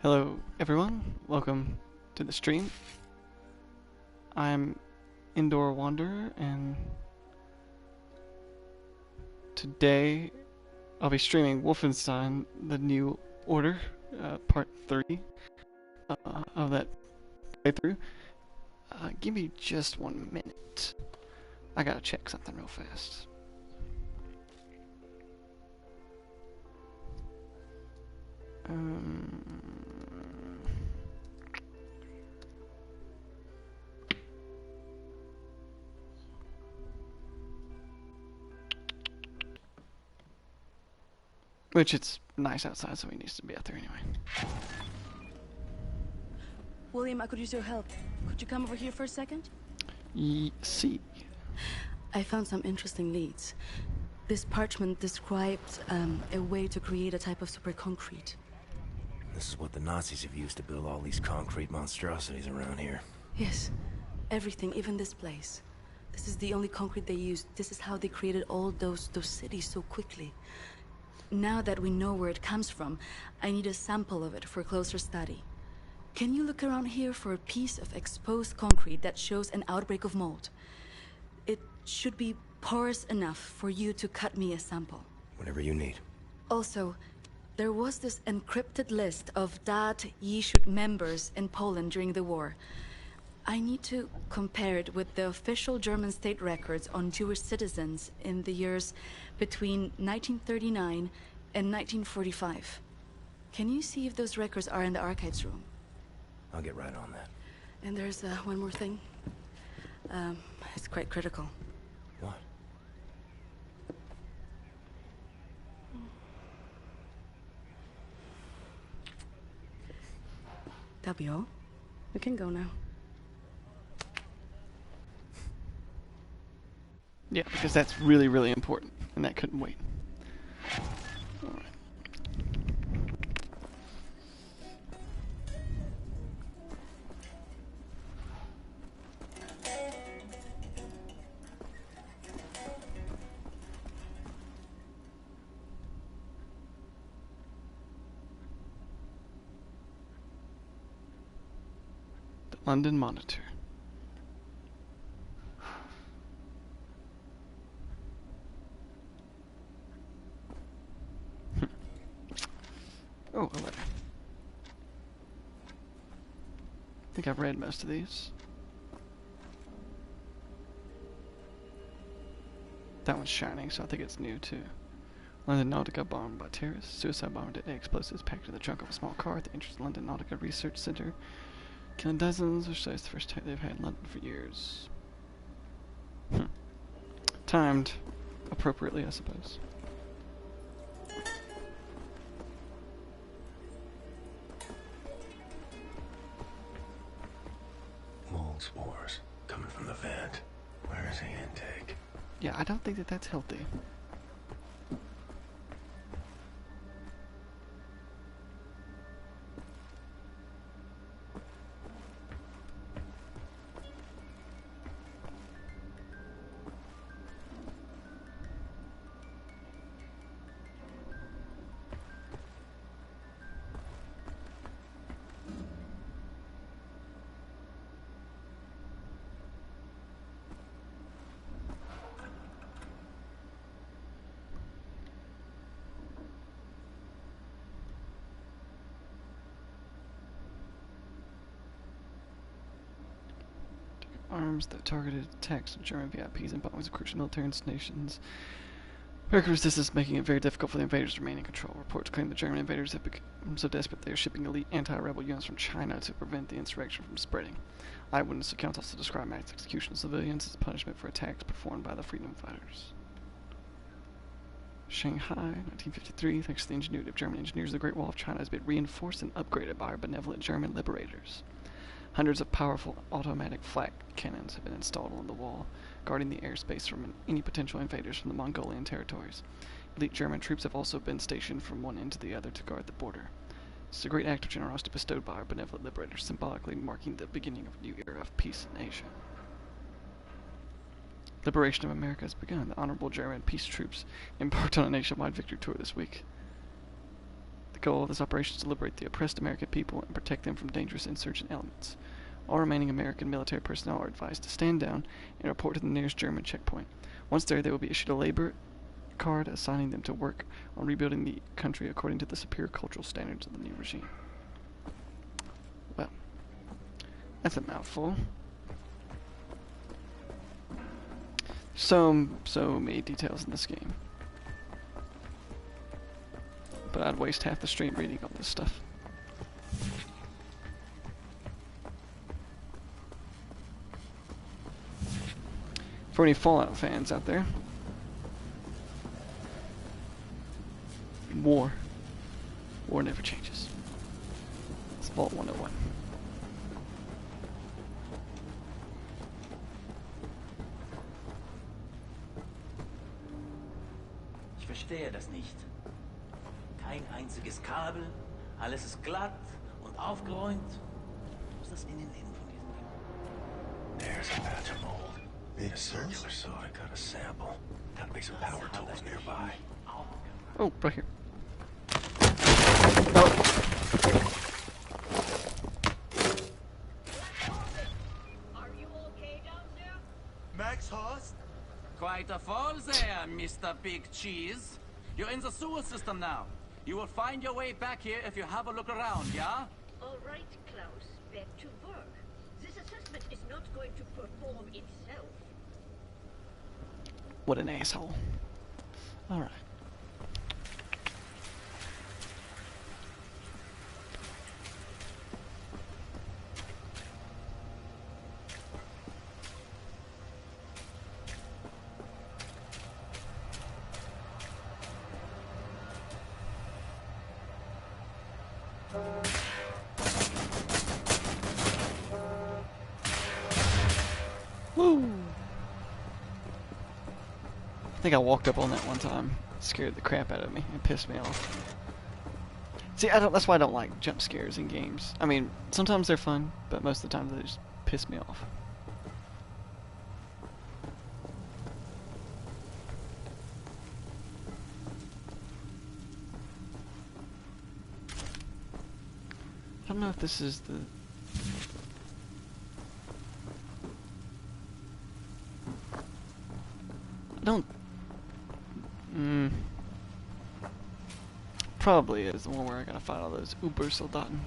Hello everyone, welcome to the stream. I'm Indoor Wanderer and today I'll be streaming Wolfenstein, the New Order, part 3 of that playthrough. Give me just 1 minute. I gotta check something real fast. Which it's nice outside, so he needs to be out there anyway. William, I could use your help. Could you come over here for a second? See. I found some interesting leads. This parchment described a way to create a type of super concrete. This is what the Nazis have used to build all these concrete monstrosities around here. Yes. Everything, even this place. This is the only concrete they used. This is how they created all those cities so quickly. Now that we know where it comes from, I need a sample of it for closer study. Can you look around here for a piece of exposed concrete that shows an outbreak of mold? It should be porous enough for you to cut me a sample. Whatever you need. Also, there was this encrypted list of Dat Yishut members in Poland during the war. I need to compare it with the official German state records on Jewish citizens in the years between 1939 and 1945. Can you see if those records are in the archives room? I'll get right on that. And there's one more thing. It's quite critical. What? That'll be all. We can go now. Yeah, because that's really, really important, and that couldn't wait. Alright. The London Monitor. Oh, a letter. I think I've read most of these. That one's shining, so I think it's new too. London Nautica bombed by terrorists. Suicide bomber detonated explosives packed in the trunk of a small car at the entrance of London Nautica Research Center. Killing dozens, which is the first time they've had in London for years. Timed appropriately, I suppose. Mold spores coming from the vent. Where's the intake? Yeah, I don't think that that's healthy. Arms that targeted attacks on German VIPs and bombings of crucial military installations. American resistance is making it very difficult for the invaders to remain in control. Reports claim the German invaders have become so desperate they are shipping elite anti-rebel units from China to prevent the insurrection from spreading. Eyewitness accounts also describe mass execution of civilians as punishment for attacks performed by the freedom fighters. Shanghai, 1953. Thanks to the ingenuity of German engineers, the Great Wall of China has been reinforced and upgraded by our benevolent German liberators. Hundreds of powerful automatic flak cannons have been installed along the wall, guarding the airspace from any potential invaders from the Mongolian territories. Elite German troops have also been stationed from one end to the other to guard the border. This is a great act of generosity bestowed by our benevolent liberators, symbolically marking the beginning of a new era of peace in Asia. Liberation of America has begun. The honorable German peace troops embarked on a nationwide victory tour this week. The goal of this operation is to liberate the oppressed American people and protect them from dangerous insurgent elements. All remaining American military personnel are advised to stand down and report to the nearest German checkpoint. Once there, they will be issued a labor card assigning them to work on rebuilding the country according to the superior cultural standards of the new regime. Well, that's a mouthful. So many details in this game. But I'd waste half the stream reading all this stuff. For any Fallout fans out there, war never changes. It's Vault 101. Ich verstehe das nicht. Kein einziges Kabel, alles ist glatt und aufgeräumt. Wo ist das Innenleben von diesem Ding? There's a patch of mold. In a circular saw, I got a sample. Gotta be some power tools nearby. Oh, right here. Oh. Are you okay down there? Max Horst? Quite a fall there, Mr. Big Cheese. You're in the sewer system now. You will find your way back here if you have a look around, yeah? All right, Klaus, back to work. This assessment is not going to perform itself. What an asshole. Alright. Woo! I think I walked up on that one time. It scared the crap out of me. It pissed me off. See, that's why I don't like jump scares in games. I mean, sometimes they're fun, but most of the time they just piss me off. I don't know if this is the... I don't... Probably is the one where I gotta fight all those Uber-Soldaten.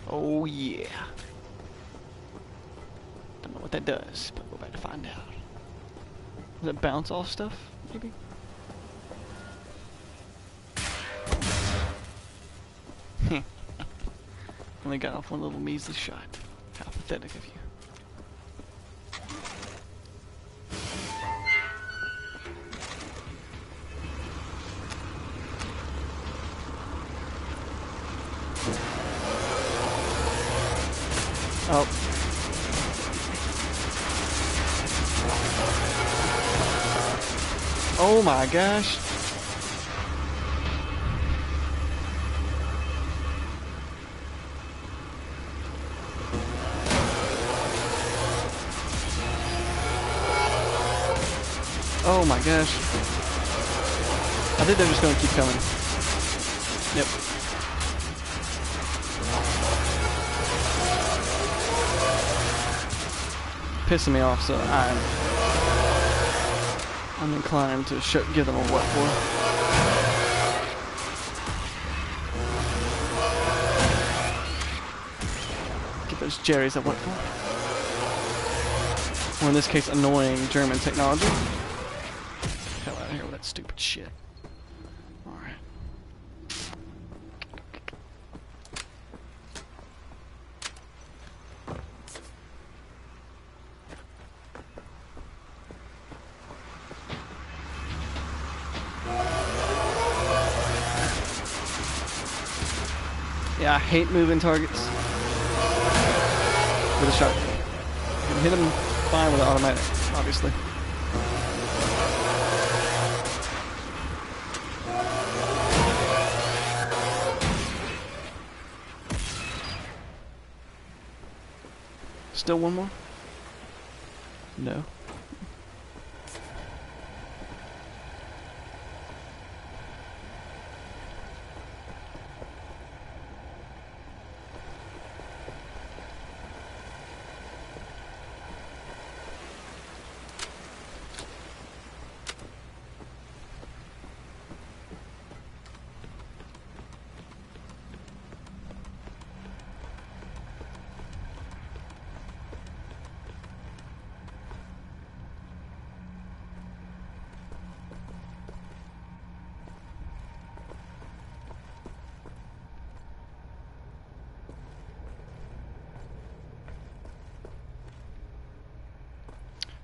Oh yeah. Don't know what that does, but we're about to find out. Does it bounce off stuff, maybe? Only got off one little measly shot. How pathetic of you. Oh. Oh my gosh. Oh my gosh. I think they're just gonna keep coming. Yep. Pissing me off, so I'm inclined to give them a what for. Give those Jerrys a what for. Or in this case, annoying German technology. Hell out of here with that stupid shit. Alright. Yeah, I hate moving targets with a shotgun. You can hit them fine with an automatic, obviously. Still one more? No.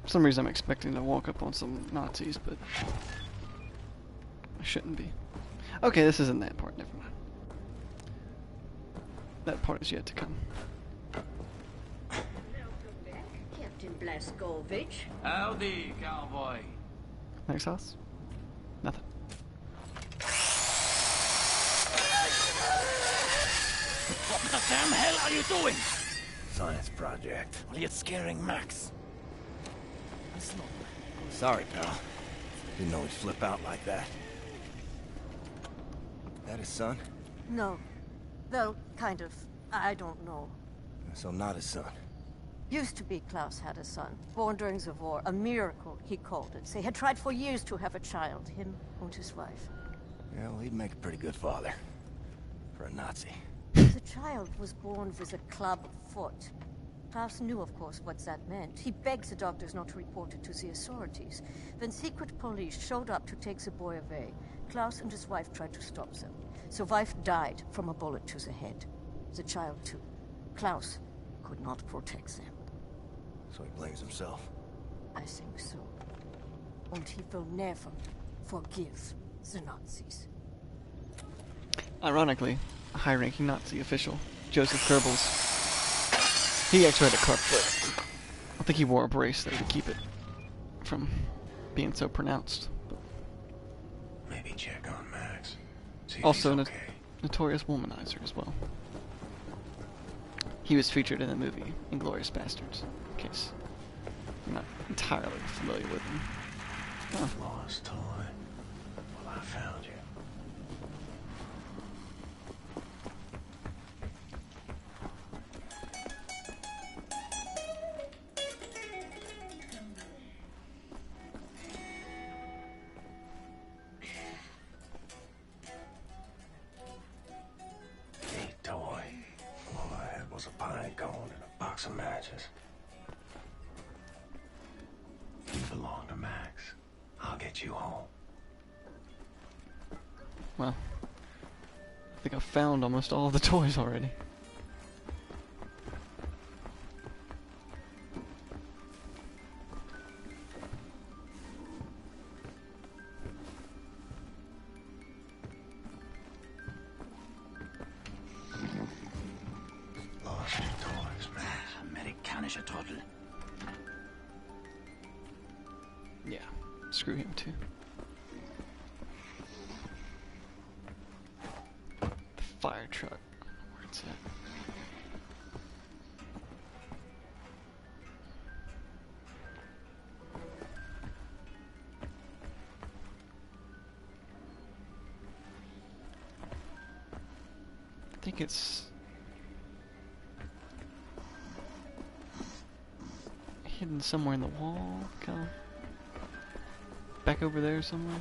For some reason I'm expecting to walk up on some Nazis, but I shouldn't be. Okay, this isn't that part, never mind. That part is yet to come. Welcome back, Captain Blazkowicz. Howdy, cowboy. Next house? Nothing. What the damn hell are you doing? Science project. Well, you're scaring Max. Sorry, pal. Didn't know he'd flip out like that. That his son? No. Well, kind of. I don't know. So not his son. Used to be Klaus had a son, born during the war. A miracle, he called it. They had tried for years to have a child, him and his wife. Yeah, well, he'd make a pretty good father. For a Nazi. The child was born with a club foot. Klaus knew, of course, what that meant. He begged the doctors not to report it to the authorities. When secret police showed up to take the boy away, Klaus and his wife tried to stop them. The wife died from a bullet to the head. The child, too. Klaus could not protect them. So he blames himself. I think so. And he will never forgive the Nazis. Ironically, a high-ranking Nazi official, Joseph Goebbels, he actually had a club foot. I think he wore a brace though to keep it from being so pronounced. But Maybe check on Max. See if also, he's a okay. notorious womanizer as well. He was featured in the movie *Inglourious Bastards*, in case you're not entirely familiar with him. Huh. Lost toy. Well, I found you. Neat toy. All I had was a pine cone and a box of matches. You belong to Max. I'll get you home. Well, I think I've found almost all of the toys already. Lost your toys, Max. Amerikanischer Trottel. Yeah, screw him too. The fire truck. Where it's at? I think it's hidden somewhere in the wall, kind of. Back over there somewhere.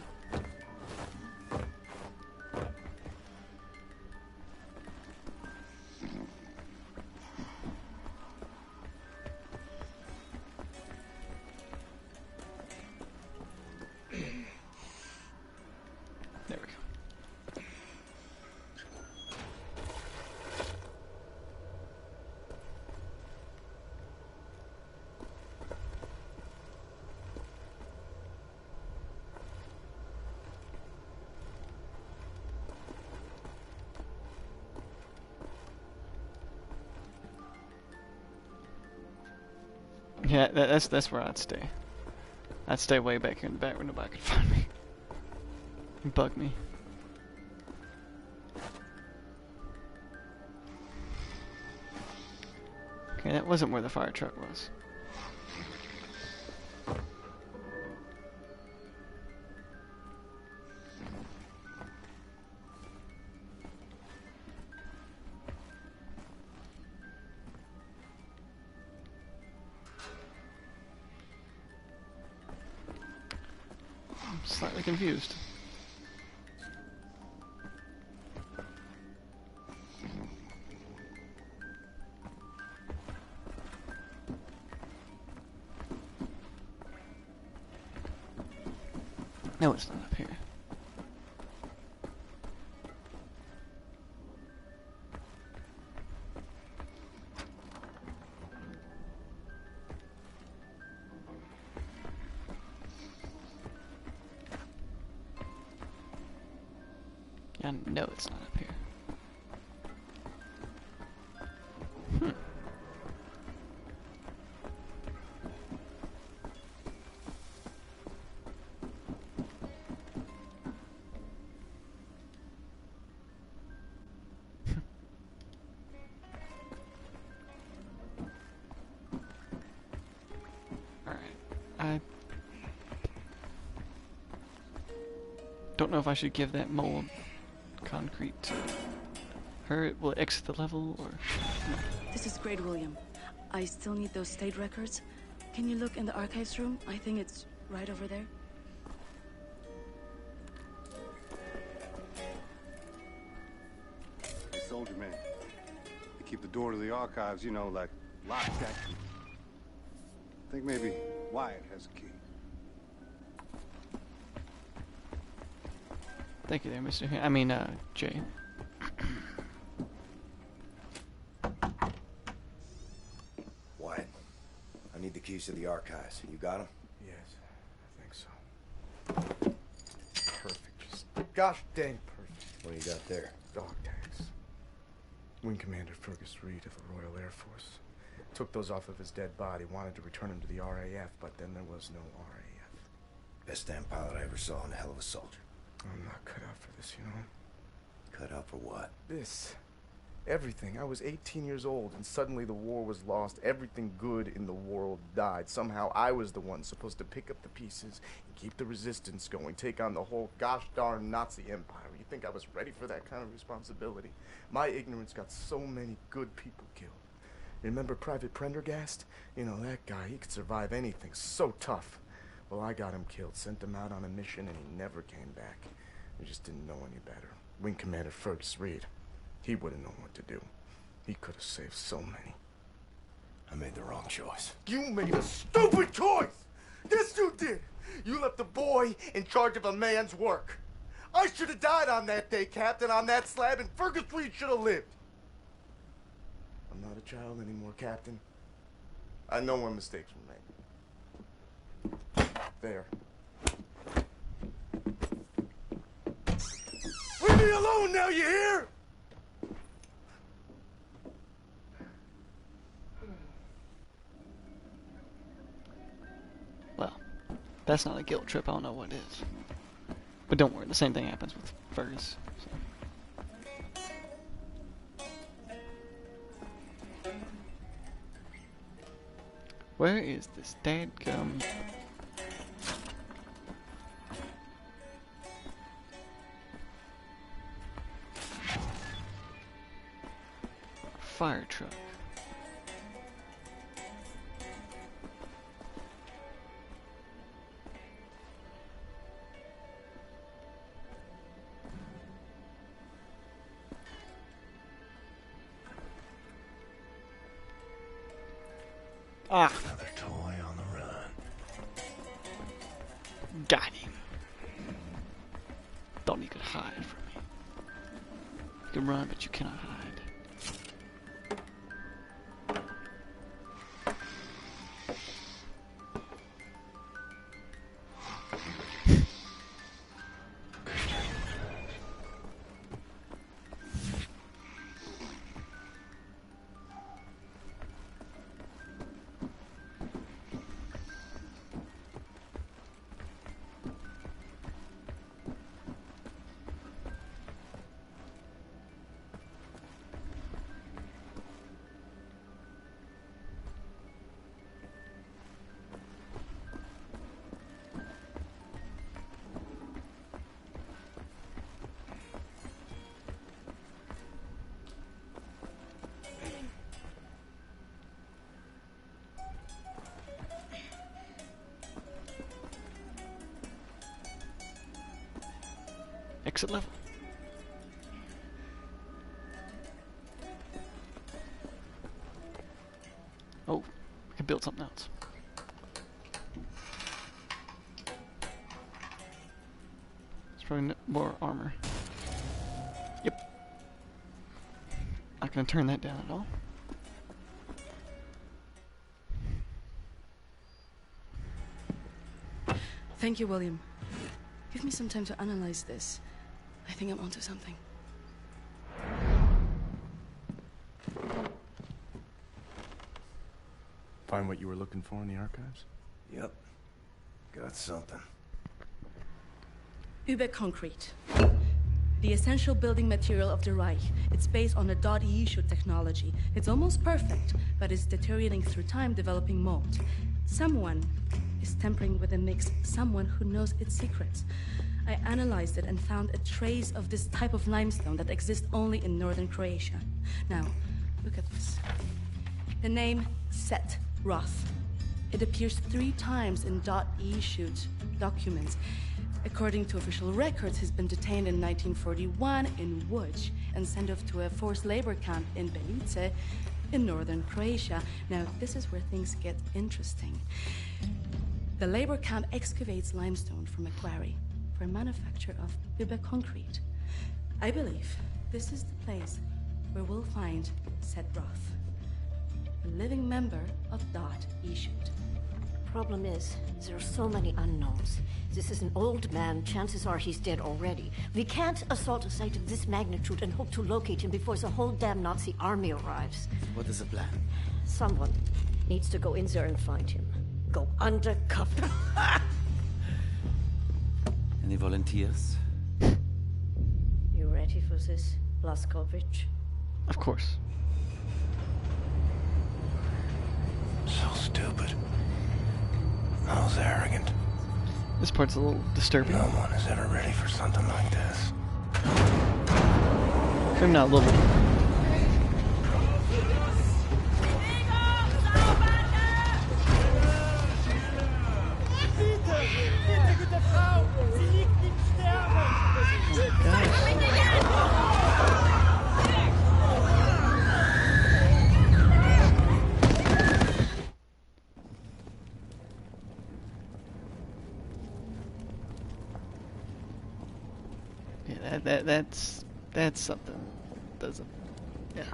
There we go. Yeah, that's where I'd stay. I'd stay way back here in the back where nobody could find me. Bug me. Okay, that wasn't where the fire truck was. I'm slightly confused. No, it's not up here. I know it's not up here. Hmm. I don't know if I should give that mold concrete to her. Will it exit the level or no? This is great, William. I still need those state records. Can you look in the archives room? I think it's right over there. Hey, soldier man. They keep the door to the archives, you know, like locked that key. I think maybe Wyatt has a key. Thank you there, Mr. Jay. Wyatt, I need the keys to the archives. You got them? Yes, I think so. Perfect. Just gosh dang perfect. What do you got there? Dog tags. Wing Commander Fergus Reed of the Royal Air Force. Took those off of his dead body, wanted to return him to the RAF, but then there was no RAF. Best damn pilot I ever saw and a hell of a soldier. I'm not cut out for this, you know? Cut out for what? This. Everything. I was 18 years old, and suddenly the war was lost. Everything good in the world died. Somehow I was the one supposed to pick up the pieces and keep the resistance going, take on the whole gosh darn Nazi empire. You think I was ready for that kind of responsibility? My ignorance got so many good people killed. Remember Private Prendergast? You know, that guy, he could survive anything. So tough. Well, I got him killed, sent him out on a mission, and he never came back. We just didn't know any better. Wing Commander Fergus Reed, he would have known what to do. He could have saved so many. I made the wrong choice. You made a stupid choice! Yes, you did! You left a boy in charge of a man's work. I should have died on that day, Captain, on that slab, and Fergus Reed should have lived. I'm not a child anymore, Captain. I know when mistakes were made. There. Leave me alone now, you hear? Well, that's not a guilt trip. I don't know what is. But don't worry, the same thing happens with Fergus. So. Where is this dadgum? Fire truck. Ah. Another toy on the run. Got him. Thought you could hide from me. You can run, but you cannot hide. Exit level. Oh, we can build something else. It's probably more armor. Yep. Not gonna turn that down at all. Thank you, William. Give me some time to analyze this. I think I'm onto something. Find what you were looking for in the archives? Yep. Got something. Überconcrete. The essential building material of the Reich. It's based on the .E technology. It's almost perfect, but it's deteriorating through time, developing mold. Someone is tampering with the mix, someone who knows its secrets. I analyzed it and found a trace of this type of limestone that exists only in northern Croatia. Now, look at this. The name Set Roth. It appears 3 times in .E documents. According to official records, he's been detained in 1941 in Łódź and sent off to a forced labor camp in Belice in northern Croatia. Now, this is where things get interesting. The labor camp excavates limestone from a quarry for manufacture of Überconcrete. I believe this is the place where we'll find Set Roth, a living member of .E. Problem is, there are so many unknowns. This is an old man. Chances are he's dead already. We can't assault a site of this magnitude and hope to locate him before the whole damn Nazi army arrives. What is the plan? Someone needs to go in there and find him. Go undercover. Any volunteers? You ready for this, Blazkowicz? Of course. So stupid. I was arrogant. This part's a little disturbing. No one is ever ready for something like this. I'm not a little. Yeah, that's something. Doesn't. Yeah.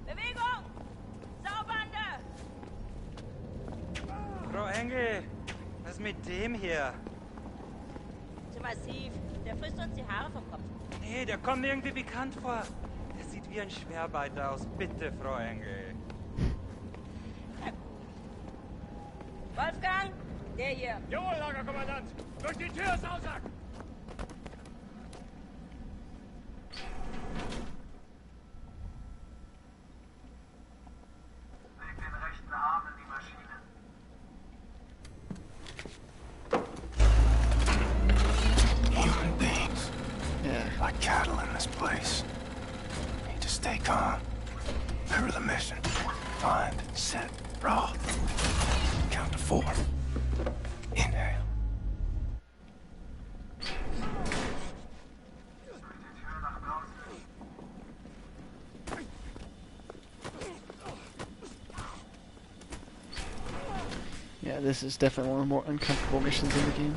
Bewegung! Saubande! Frau Engel, was mit dem hier? Zu massiv. Der frisst uns die Haare vom Kopf. Nee, der kommt mir irgendwie bekannt vor. Der sieht wie ein Schwerbeiter aus. Bitte, Frau Engel. Wolfgang, der hier. Jawohl, Lagerkommandant. Durch die Tür, Sausack! Human beings. Yeah. Like cattle in this place. Need to stay calm. Remember the mission. Find, set, Roth. Count to 4. Inhale. Yeah, this is definitely one of the more uncomfortable missions in the game.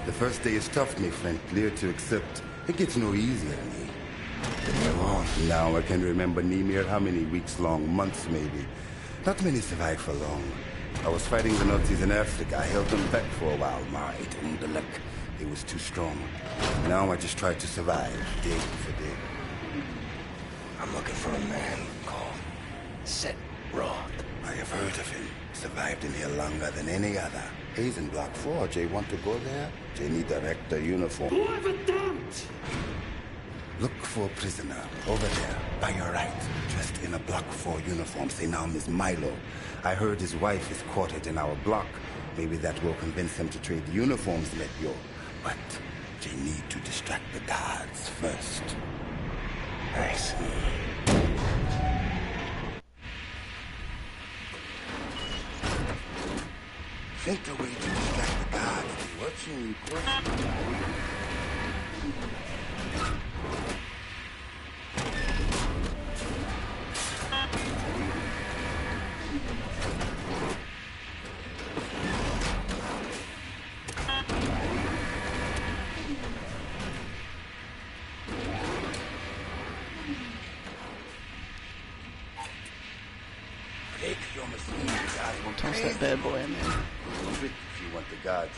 The first day is tough, my friend, clear to accept. It gets no easier, me. Now I can remember near how many weeks long, months maybe. Not many survived for long. I was fighting the Nazis in Africa. I held them back for a while, Marit and the luck. It was too strong. Now I just try to survive, day for day. I'm looking for a man called Set Roth. I have heard of him. Survived in here longer than any other. He's in Block 4. Jay want to go there? Jay need direct the uniform. Whoever dumped! Look for a prisoner over there, by your right, dressed in a Block 4 uniform. Say now, Miss Milo. I heard his wife is quartered in our block. Maybe that will convince him to trade uniforms, let yo. But they need to distract the guards first. Nice. Think the way to distract the guards is watching you closely. toss that bad boy in there. Move it if you want the gods.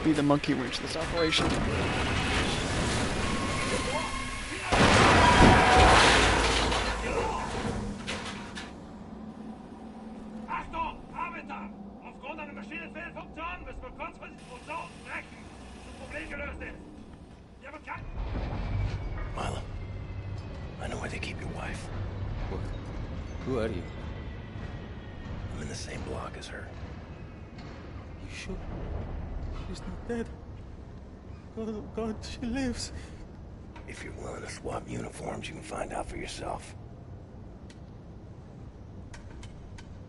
Be the monkey wrench of this operation. Achtung, Arbeiter! Aufgrund einer Maschinenfehlfunktion müssen wir kurzfristig die Produktion brechen. Das Problem gelöst ist. Wir haben kein... Milo, I know where they keep your wife. What? Who are you? I'm in the same block as her. You sure? She's not dead. God, oh God, she lives. If you're willing to swap uniforms, you can find out for yourself.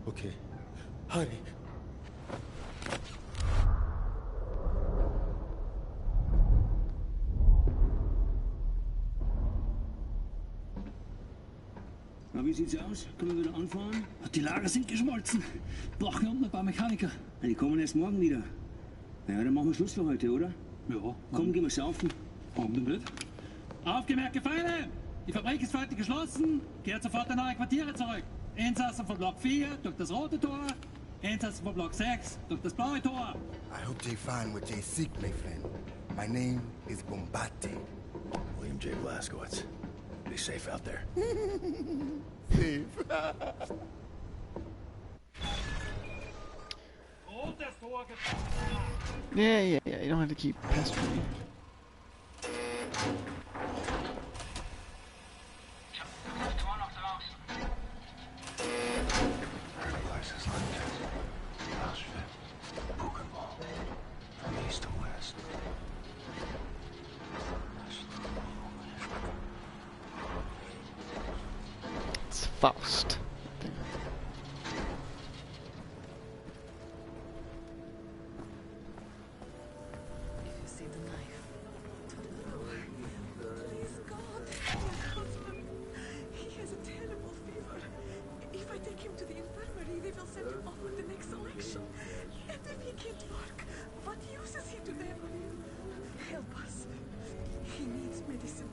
Okay. Hurry. Na, wie sieht's aus? Können wir wieder anfahren? Die Lager sind geschmolzen. Brauchen wir unten ein paar Mechaniker. Die kommen erst morgen wieder. Naja, dann machen wir Schluss für heute, oder? Ja. Komm, gehen wir saufen. Warum denn nicht? Aufgemerkt, Gefangene! Die Fabrik ist für heute geschlossen. Kehrt sofort in eure Quartiere zurück. Insassen von Block 4 durch das rote Tor. Insassen von Block 6 durch das blaue Tor. I hope they find what they seek, my friend. My name is Bombate. William J. Blazkowicz. Be safe out there. Safe. Yeah. You don't have to keep pestering me. Places like Auschwitz, Buchenwald, from east to west. It's Faust. You see the knife? Please, God, my husband. He has a terrible fever. If I take him to the infirmary, they will send him off with the next election. And if he can't work, what use is he to them? Help us. He needs medicine.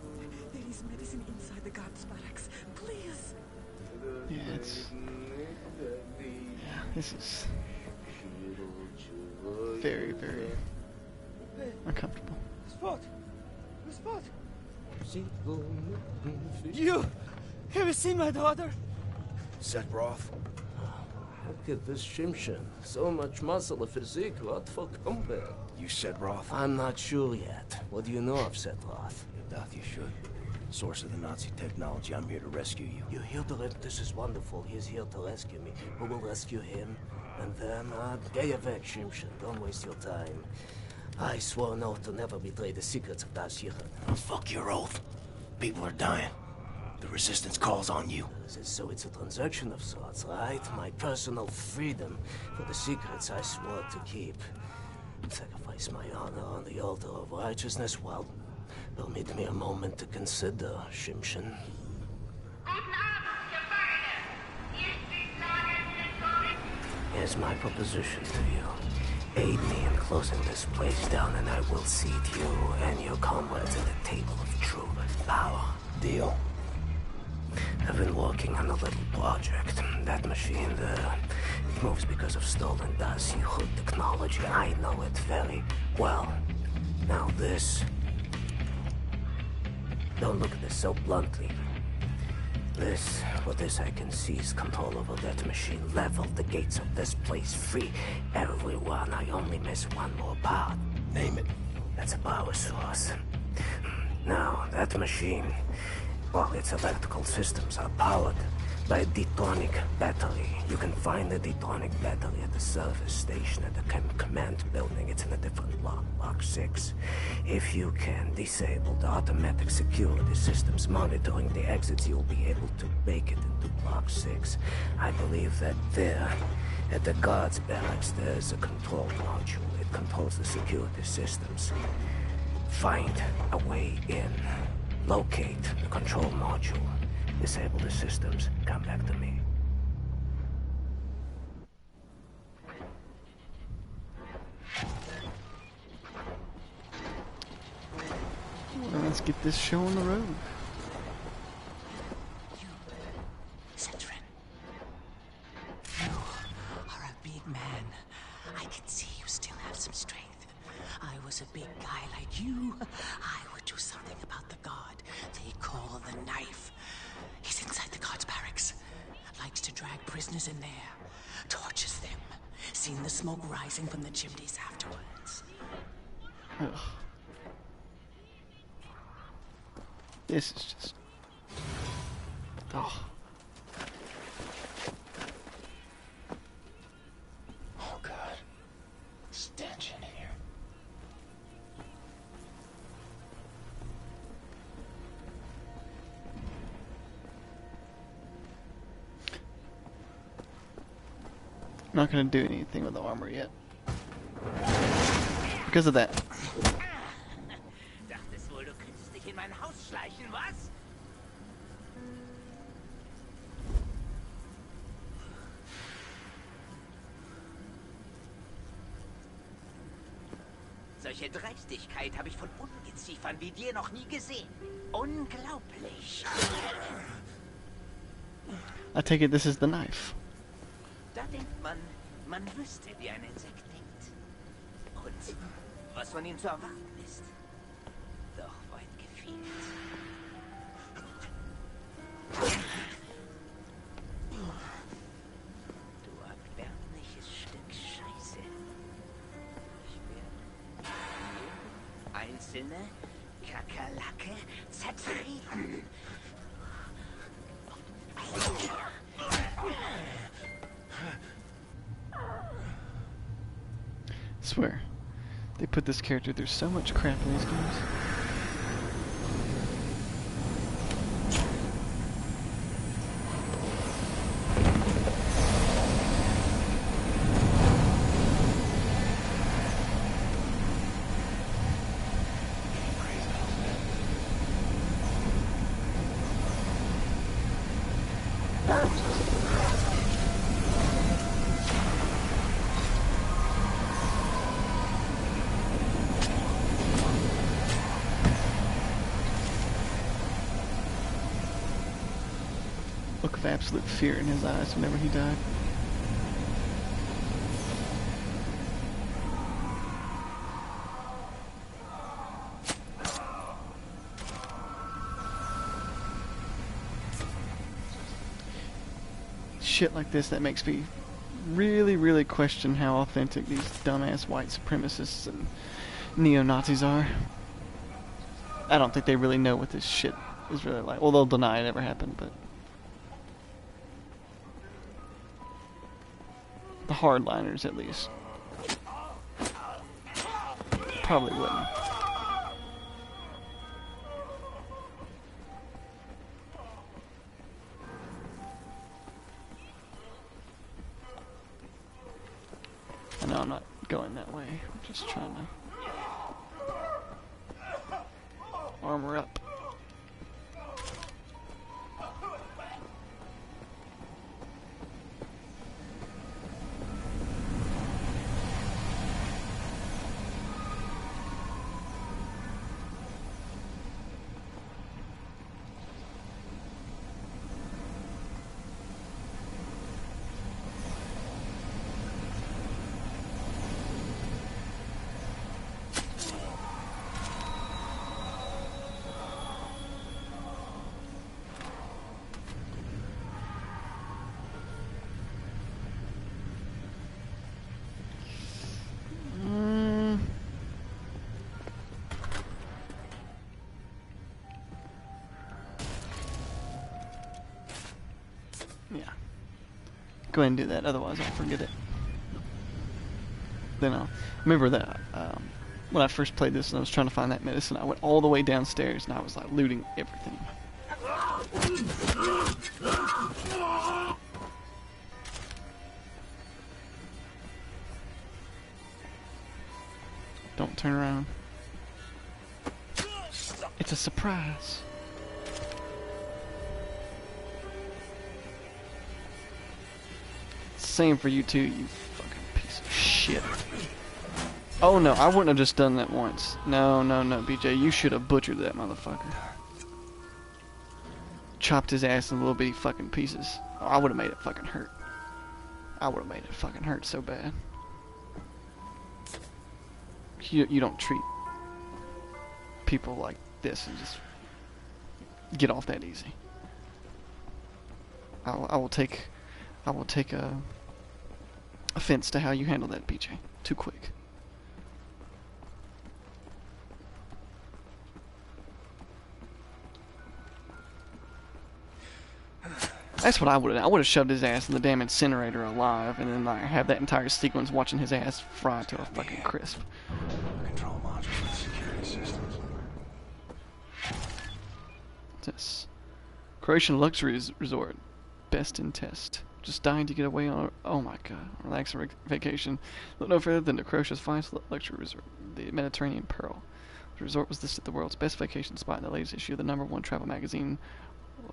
There is medicine inside the guards' barracks. Please. Yeah, this is very, very uncomfortable. Spot! You! Have you seen my daughter? Set Roth. Look at this Shimshin. So much muscle and physique. What for combat? You said Roth? I'm not sure yet. What do you know of Set Roth? You should. Source of the Nazi technology. I'm here to rescue you. You're here to This is wonderful. He's here to rescue me. Who will rescue him? And then, get your back, Shimshin. Don't waste your time. I swore an oath to never betray the secrets of Das Yichud. Oh, fuck your oath. People are dying. The resistance calls on you. So it's a transaction of sorts, right? My personal freedom for the secrets I swore to keep. Sacrifice my honor on the altar of righteousness. Well, permit me a moment to consider, Shimshin. Here's my proposition to you. Aid me in closing this place down, and I will seat you and your comrades at the table of true power. Deal. I've been working on a little project. That machine there, it moves because of stolen Das Yichud technology. I know it very well. Now this... Don't look at this so bluntly. With this I can seize control over that machine, level the gates of this place free. Everyone, I only miss one more part. Name it. That's a power source. Now, that machine, well, its electrical systems are powered by a detonic battery. You can find the detonic battery at the service station at the command building. It's in a different block, Block 6. If you can disable the automatic security systems monitoring the exits, you'll be able to make it into Block 6. I believe that there, at the guards' barracks, there's a control module. It controls the security systems. Find a way in. Locate the control module. Disable the systems. Come back to me. Well, let's get this show on the road. Citrin. You are a big guy like you, I would do something about the guard they call the Knife. He's inside the guard's barracks. Likes to drag prisoners in there. Tortures them. Seen the smoke rising from the chimneys afterwards. Ugh. This is just... Oh. Oh, God. Stench in here. Not gonna do anything with the armor yet. Because of that. Dachtest wohl, du könntest dich in mein Haus schleichen, was? Solche Dreistigkeit habe ich von Ungeziefern wie dir noch nie gesehen. Unglaublich. I take it this is the knife. Da denkt man, man wüsste, wie ein Insekt denkt. Und was von ihm zu erwarten ist. Doch weit gefehlt. Du erbärmliches Stück Scheiße. Ich werde jede einzelne Kakerlake zertreten. I swear, they put this character through so much crap in these games. Look of absolute fear in his eyes whenever he died. Shit like this that makes me really question how authentic these dumbass white supremacists and neo-Nazis are. I don't think they really know what this shit is really like. Well, they'll deny it ever happened, but the hardliners, at least, probably wouldn't. I know I'm not going that way. I'm just trying to armor up. Yeah. Go ahead and do that, otherwise I'll forget it. Then I'll remember that when I first played this and I was trying to find that medicine, I went all the way downstairs and I was like looting everything. Don't turn around. It's a surprise. Same for you too, you fucking piece of shit. Oh no, I wouldn't have just done that once. No, BJ, you should have butchered that motherfucker. Chopped his ass in little bitty fucking pieces. Oh, I would have made it fucking hurt. I would have made it fucking hurt so bad. You don't treat people like this and just get off that easy. I will take offense to how you handle that, BJ. Too quick. That's what I would have. I would have shoved his ass in the damn incinerator alive, and then like have that entire sequence watching his ass fry to a fucking crisp. Control module for the security systems. This Croatian luxury resort, best in test. Just dying to get away on. Oh my god, relaxing vacation. Look no further than to Croatia's finest luxury resort, the Mediterranean Pearl. The resort was listed the world's best vacation spot in the latest issue of the #1 travel magazine,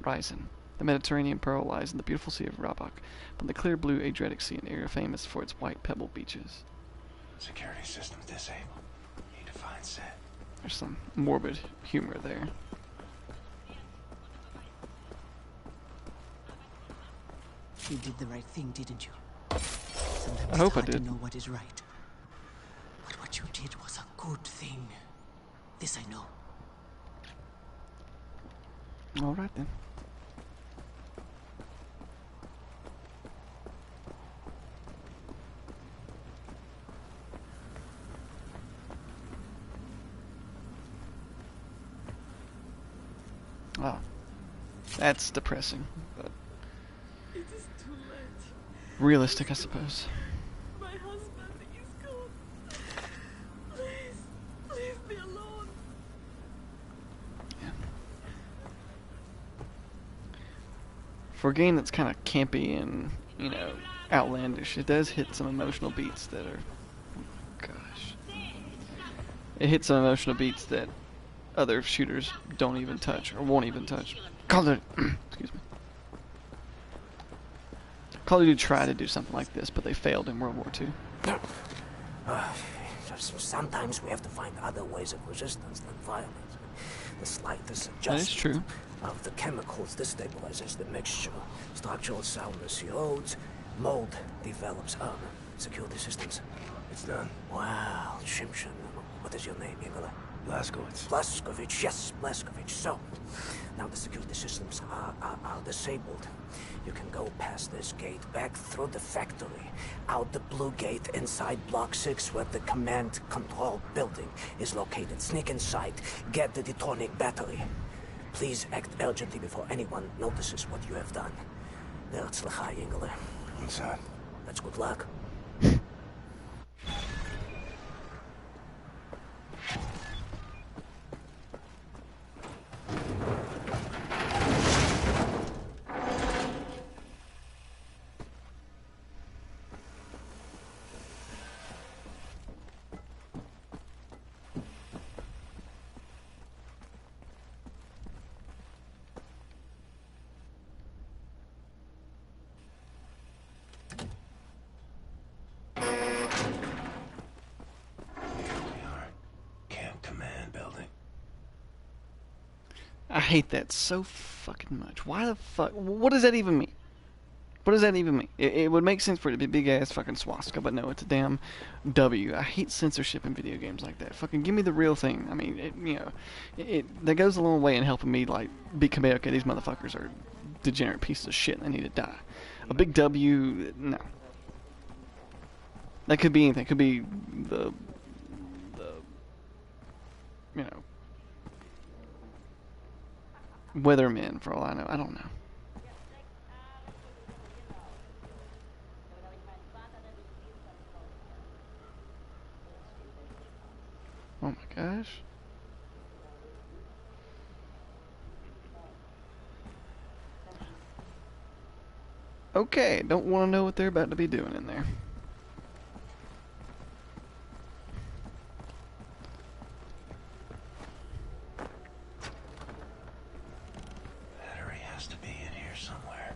Reisen. The Mediterranean Pearl lies in the beautiful sea of Rabak, from the clear blue Adriatic Sea, an area famous for its white pebble beaches. Security system disabled. Need to find set. There's some morbid humor there. You did the right thing, didn't you? Sometimes I hope it's hard I did. to know what is right. But what you did was a good thing. This I know. All right then. Oh, that's depressing, but It is too late. realistic, I suppose. My husband is gone. Please, leave me alone. For a game that's kind of campy and, you know, outlandish, it does hit some emotional beats that are, gosh, it hits some emotional beats that other shooters don't even touch or won't even touch. Call of Duty, excuse me. Call of Duty tried to do something like this, but they failed in World War II. Sometimes we have to find other ways of resistance than violence. The slightest That is true. adjustment of the chemicals destabilizes the mixture. Structural soundness erodes, mold develops. Security systems. It's done. Wow, Shimshin. What is your name, Igor? Blazkowicz. Blazkowicz, yes, Blazkowicz. So, now the security systems are disabled. You can go past this gate, back through the factory, out the blue gate inside Block 6 where the command control building is located. Sneak inside, get the detonic battery. Please act urgently before anyone notices what you have done. Herzlichai, Ingele. Inside. That's good luck. I hate that so fucking much. Why the fuck? What does that even mean? What does that even mean? It would make sense for it to be big ass fucking swastika, but no, it's a damn W. I hate censorship in video games like that. Fucking give me the real thing. I mean, that goes a long way in helping me like be committed. Okay, these motherfuckers are degenerate pieces of shit and they need to die. A big W, no. That could be anything. It could be the you know, weathermen, for all I know. I don't know. Oh my gosh. Okay, don't want to know what they're about to be doing in there. Battery has to be in here somewhere.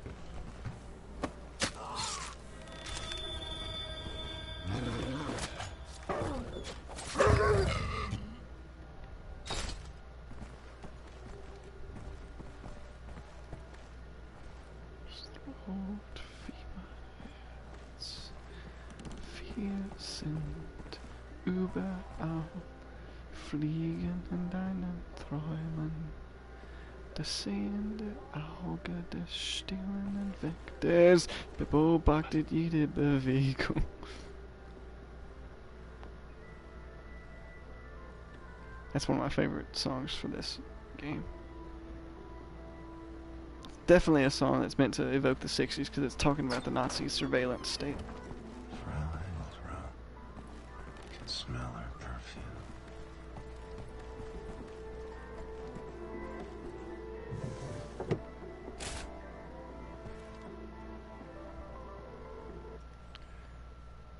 Wir sind überall Fliegen in deinen Träumen. Das sehende Auge des Stirnen weg. Das beobachtet jede Bewegung. That's one of my favorite songs for this game. It's definitely a song that's meant to evoke the 60s because it's talking about the Nazi surveillance state. Fraulein Rot. I can smell her perfume.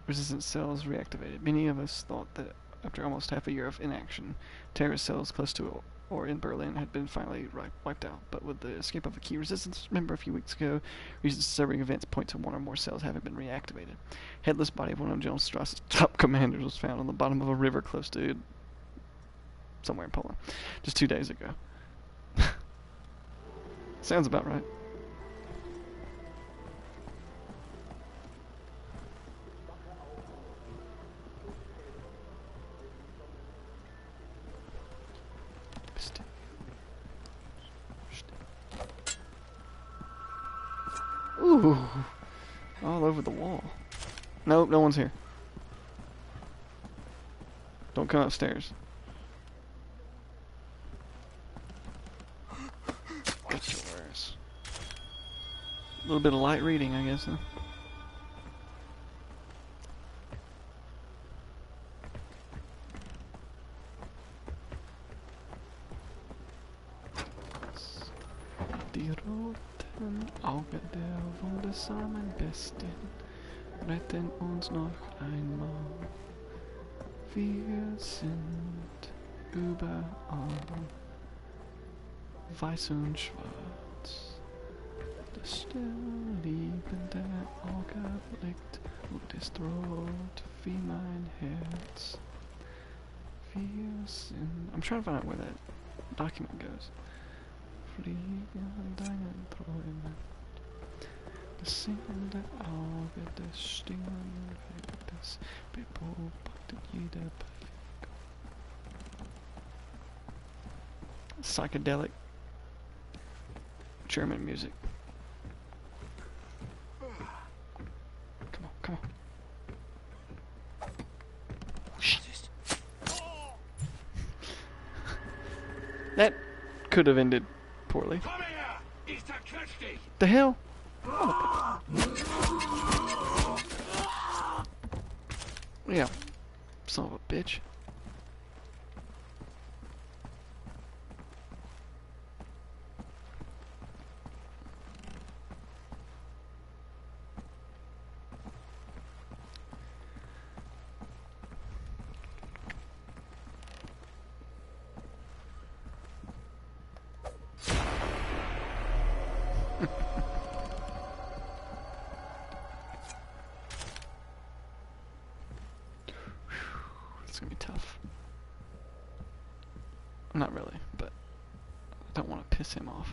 Resistance cells reactivated. Many of us thought that after almost half a year of inaction, terrorist cells close to or in Berlin had been finally wiped out. But with the escape of a key resistance member a few weeks ago, recent disturbing events point to one or more cells having been reactivated. Headless body of one of General Strauss's top commanders was found on the bottom of a river close to somewhere in Poland just 2 days ago. Sounds about right. Ooh, all over the wall. Nope, no one's here. Don't come upstairs. Get yours. A little bit of light reading, I guess, huh? Die roten Augen der wundersamen Bestie retten uns noch einmal. Wir sind überall weiß und schwarz. Das stillliebende Auge blickt und ist rot wie mein Herz. Wir sind... I'm trying to find out where that document goes. Fliegen in deinen Träumen. Das singende Auge des Stirnen weg, das beobachtet jede Bewegung. Psychedelic German music. Come on, come on. That could have ended poorly. The hell? Oh. Yeah, son of a bitch. It's gonna be tough. Not really, but I don't want to piss him off.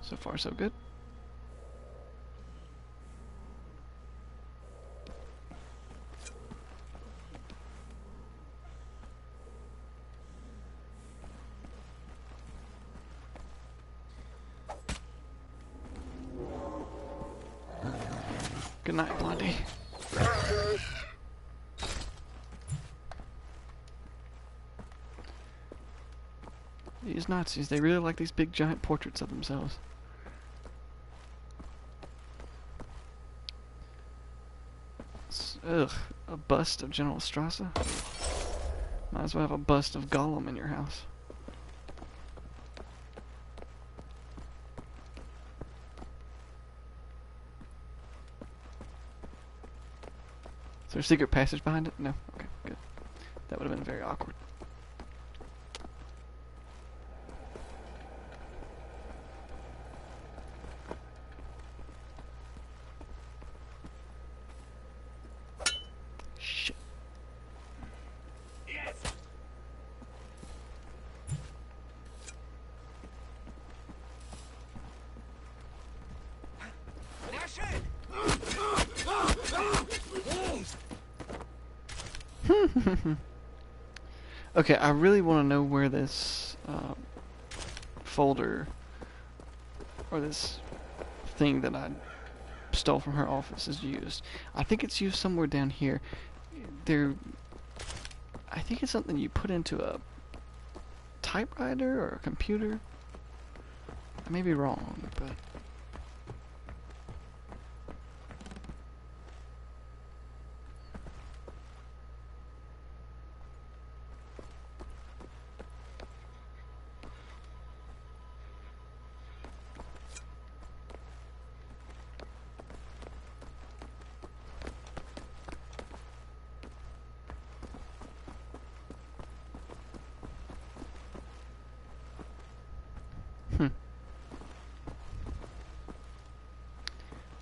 So far, so good. Good night, Blondie. These Nazis, they really like these big giant portraits of themselves. Ugh, a bust of General Strauss? Might as well have a bust of Gollum in your house. Is there a secret passage behind it? No? Okay, good. That would have been very awkward. Shit. Yes. Na schön. Okay, I really want to know where this folder or this thing that I stole from her office is used. I think it's used somewhere down here. I think it's something you put into a typewriter or a computer. I may be wrong, but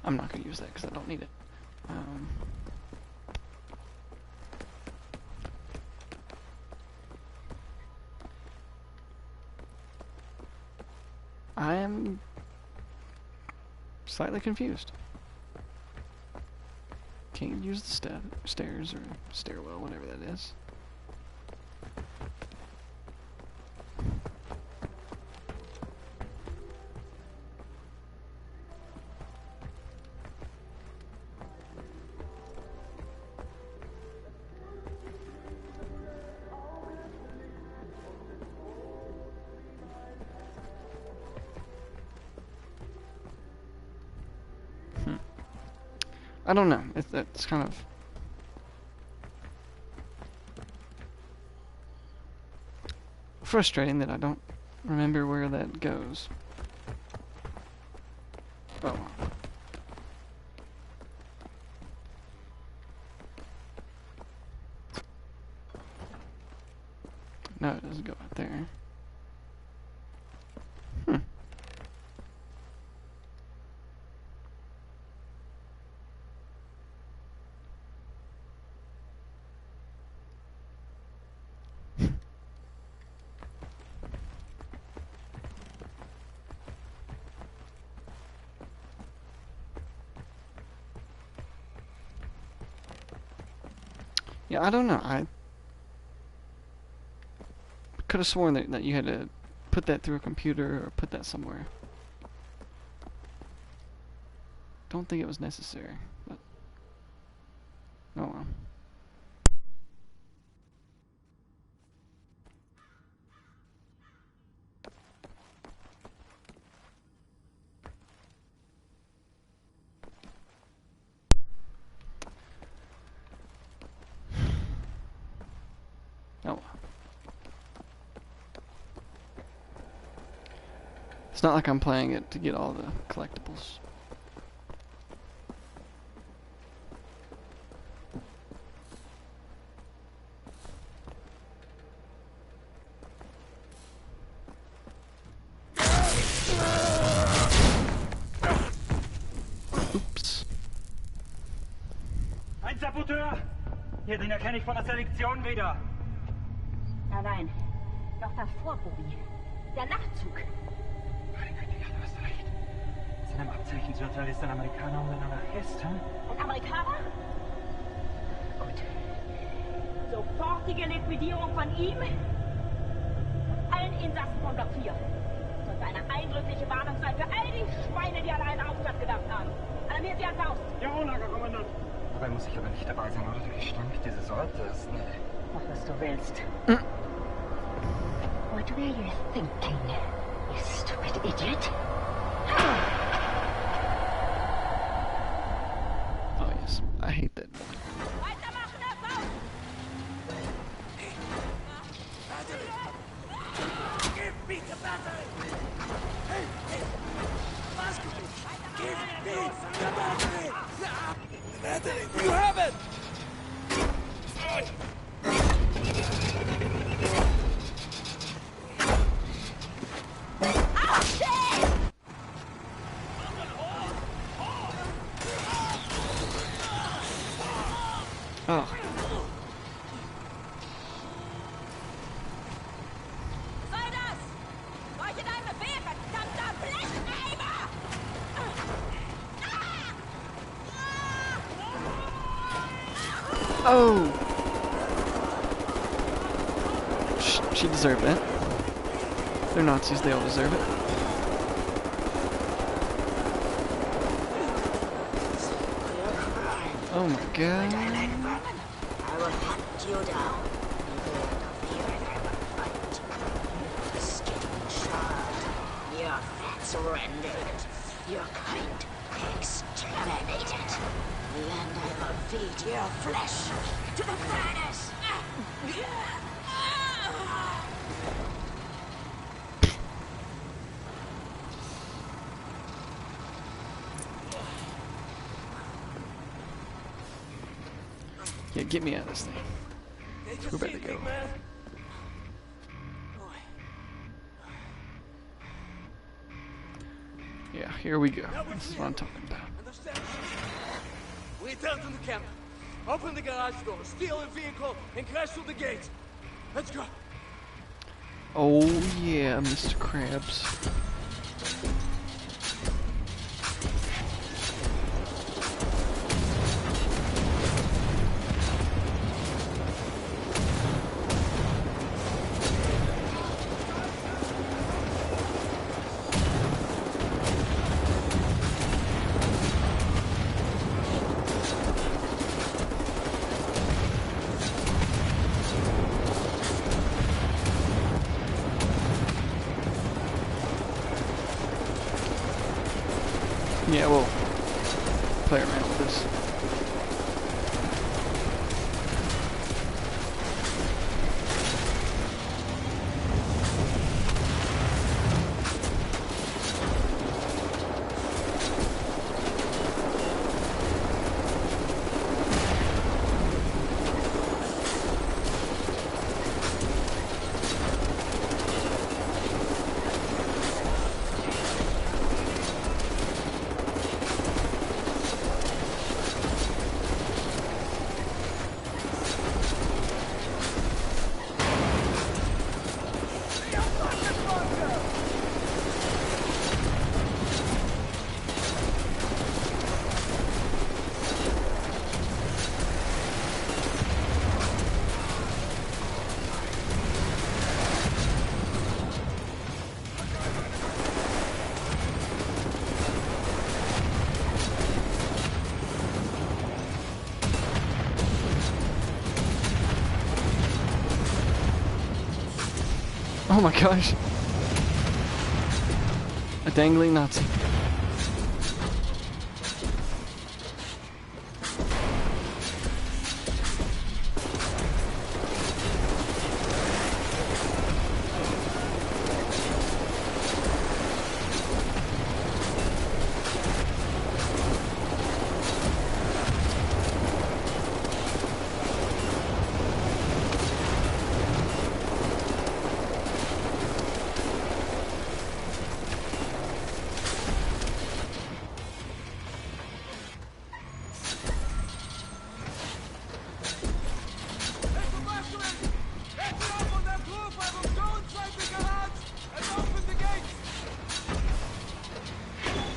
I'm not going to use that because I don't need it. I am slightly confused. Can't use the stairs or stairwell, whatever that is. I don't know. It's kind of frustrating that I don't remember where that goes. Oh. No, it doesn't go out there. Yeah, I don't know. I could have sworn that you had to put that through a computer or put that somewhere. Don't think it was necessary, but oh well. Oh. It's not like I'm playing it to get all the collectibles. Oops. Ein Saboteur! Hier, den erkenne ich von der Selektion wieder. Nein. Doch davor, Bobby. Der Nachtzug. Meine Güte, ja, du hast recht. Mit seinem Abzeichensurteil ist ein Amerikaner und ein Anarchist, hm? Ein Amerikaner? Gut. Sofortige Liquidierung von ihm. Allen Insassen von Block 4. Sollte eine eindrückliche Warnung sein für all die Schweine, die an einen Aufstand gedacht haben. Alarmiert sie an Faust. Ja, Lagerkommandant. Dabei muss ich aber nicht dabei sein, oder? Der Gestank dieses Ortes. Nee. Mach, was du willst. What were you thinking, you stupid idiot? Oh yes, I hate that. Give me the battery! Hey! Give me the battery! The battery! You have it! Oh. Soll das? Solche deine Befehl, verdammter Blecheimer! Oh! She deserved that. They're Nazis, they all deserve it. Oh my god. I will hunt you down. Skin shard. Your fats rendered. Your kind exterminated. And I will feed your flesh to the furnace. Yeah, get me out of this thing. We better go. Yeah, here we go. This is what I'm talking about. We turn to the camp. Open the garage door, steal a vehicle, and crash through the gate. Let's go. Oh yeah, Mr. Krabs. Yeah, we'll play around with this. Oh my gosh. A dangling Nazi.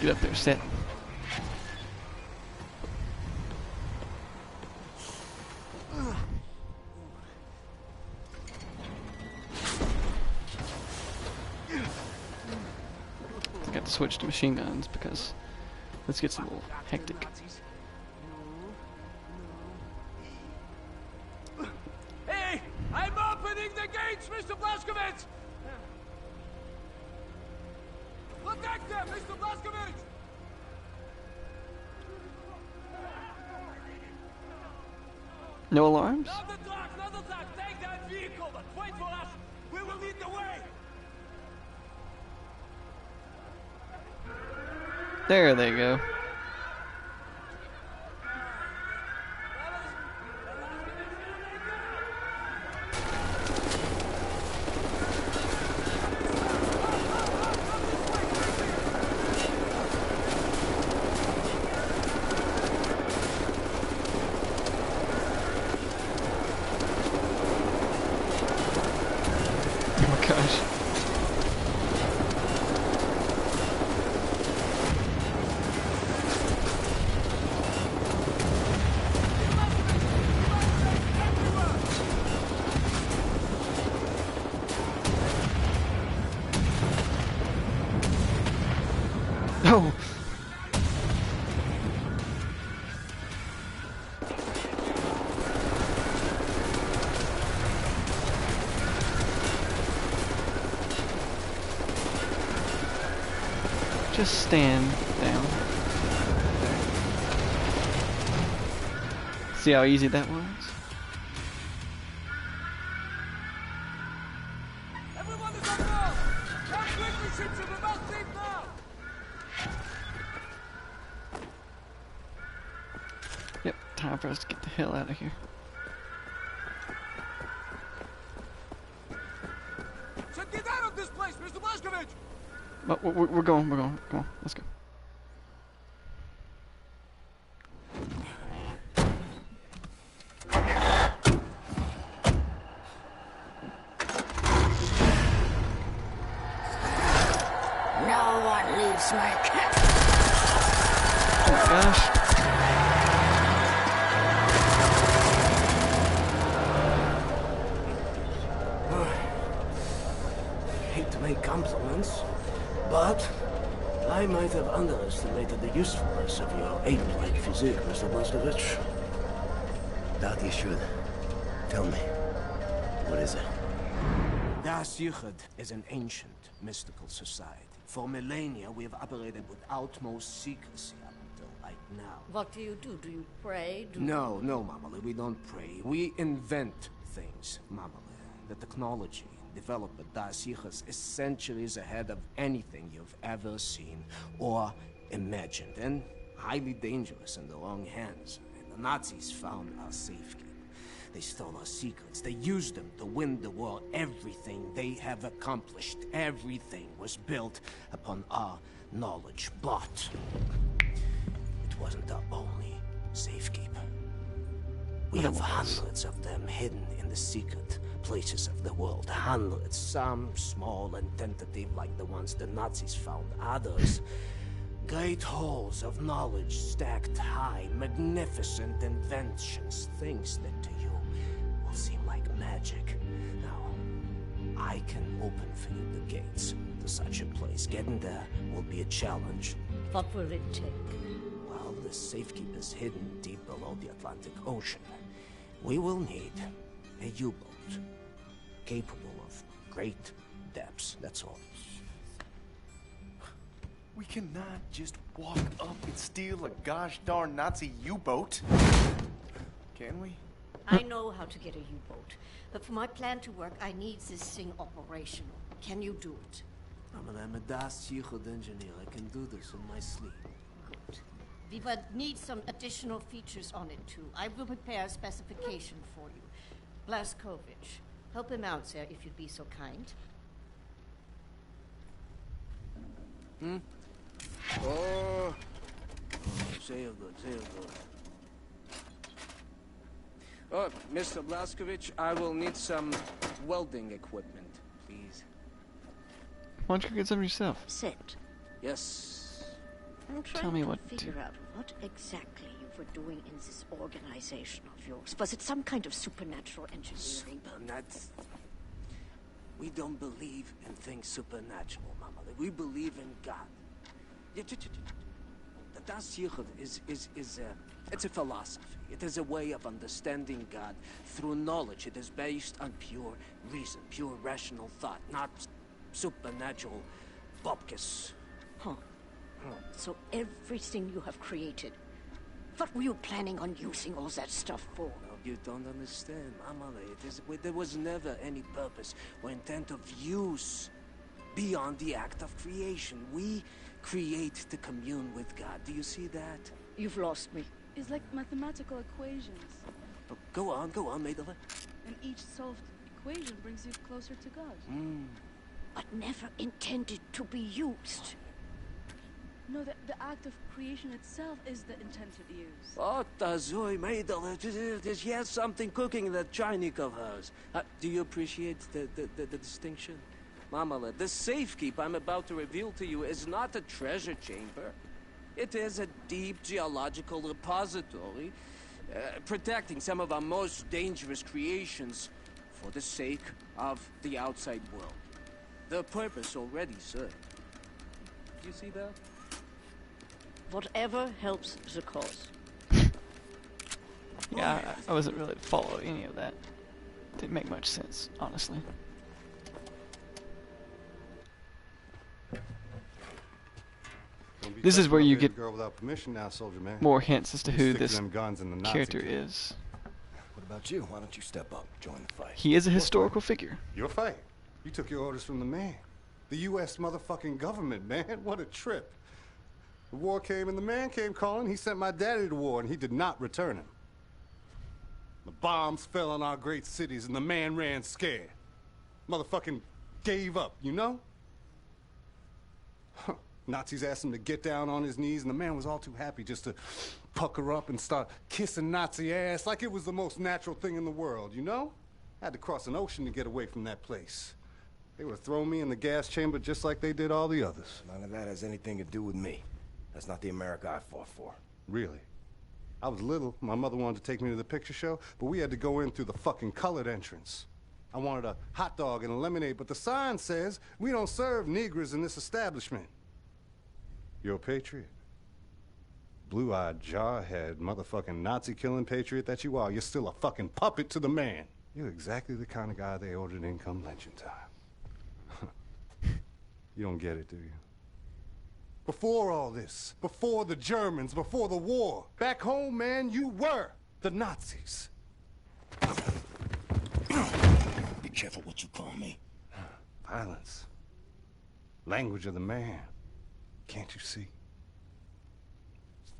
Get up there, sit. I got to switch to machine guns because this gets a little hectic. Hey, I'm opening the gates, Mr. Blazkowicz! Protect them, Mr. Blazkowicz! No alarms? Not the truck, not the truck! Take that vehicle, but wait for us! We will lead the way! There they go. Oh my gosh. just stand down. See how easy that was? Everyone is on board! Come quickly, ships are about safe now! Yep, time for us to get the hell out of here. So get out of this place, Mr. Blazkowicz! But we're going. Come on, let's go. No one leaves my camp. Oh my gosh. Hate to make compliments, but I might have underestimated the usefulness of your ape-like physique, Mr. Blazkowicz. Doubt you should. Tell me, what is it? Das Yichud is an ancient, mystical society. For millennia, we have operated with utmost secrecy up until right now. What do? Do you pray? No, Mamale, we don't pray. We invent things, Mamale. The technology developed at Das Yichud is centuries ahead of anything you've ever seen or imagined, and highly dangerous in the wrong hands. And the Nazis found our safekeeping. They stole our secrets. They used them to win the war. Everything they have accomplished, everything was built upon our knowledge. But it wasn't our only safekeeper. We have hundreds of them hidden in the secret places of the world. Hundreds, some small and tentative like the ones the Nazis found. Others, great halls of knowledge stacked high, magnificent inventions, things that to you will seem like magic. Now, I can open for you the gates to such a place. Getting there will be a challenge. What will it take? Well, the safekeep is hidden deep below the Atlantic Ocean. We will need a U-boat capable of great depths, that's all. We cannot just walk up and steal a gosh darn Nazi U-boat. Can we? I know how to get a U-boat, but for my plan to work, I need this thing operational. Can you do it? I'm a Das Yichud engineer. I can do this in my sleep. Good. We will need some additional features on it, too. I will prepare a specification for you. Blazkowicz, help him out, sir, if you'd be so kind. Oh, sehr good, sehr good. Oh, Mr. Blazkowicz, I will need some welding equipment, please. Why don't you get some yourself? Sit. Yes. I'm trying Tell me to what to figure do. out what exactly you were doing in this organization of yours. Was it some kind of supernatural engineering? We don't believe in things supernatural, Mama. We believe in God. The Das Yichud it's a philosophy. It is a way of understanding God through knowledge. It is based on pure reason, pure rational thought, not supernatural bupkis. Huh. So everything you have created, what were you planning on using all that stuff for? No, you don't understand, Amale. There was never any purpose or intent of use beyond the act of creation. We create to commune with God. Do you see that? You've lost me. It's like mathematical equations. Oh, go on, Maidala. And each solved equation brings you closer to God. But never intended to be used. No, the act of creation itself is the intended use. Oh, Tazoi, Maidala, there's yet something cooking in that Chinese of hers. Do you appreciate the distinction? Mamala, the safekeep I'm about to reveal to you is not a treasure chamber. It is a deep geological repository, protecting some of our most dangerous creations for the sake of the outside world. The purpose already served. You see that? Whatever helps the cause. Yeah, I wasn't really following any of that. Didn't make much sense, honestly. This is where you get girl without permission now, soldier man. more hints as to who Stick this them guns in the Nazi character camp. is. What about you? Why don't you step up, join the fight? He is a historical figure. Your fight. You took your orders from the man. The U.S. motherfucking government, man. What a trip. The war came and the man came calling. He sent my daddy to war and he did not return him. The bombs fell on our great cities and the man ran scared. Motherfucking gave up, you know? Nazis asked him to get down on his knees and the man was all too happy just to pucker up and start kissing Nazi ass like it was the most natural thing in the world, you know? I had to cross an ocean to get away from that place. They would have thrown me in the gas chamber just like they did all the others. None of that has anything to do with me. That's not the America I fought for. Really? I was little. My mother wanted to take me to the picture show, but we had to go in through the fucking colored entrance. I wanted a hot dog and a lemonade, but the sign says we don't serve Negroes in this establishment. You're a patriot. Blue-eyed, jarhead, motherfucking Nazi-killing patriot that you are. You're still a fucking puppet to the man. You're exactly the kind of guy they ordered in come lynching time. You don't get it, do you? Before all this, before the Germans, before the war, back home, man, you were the Nazis. Be careful what you call me. Violence. Language of the man. Can't you see?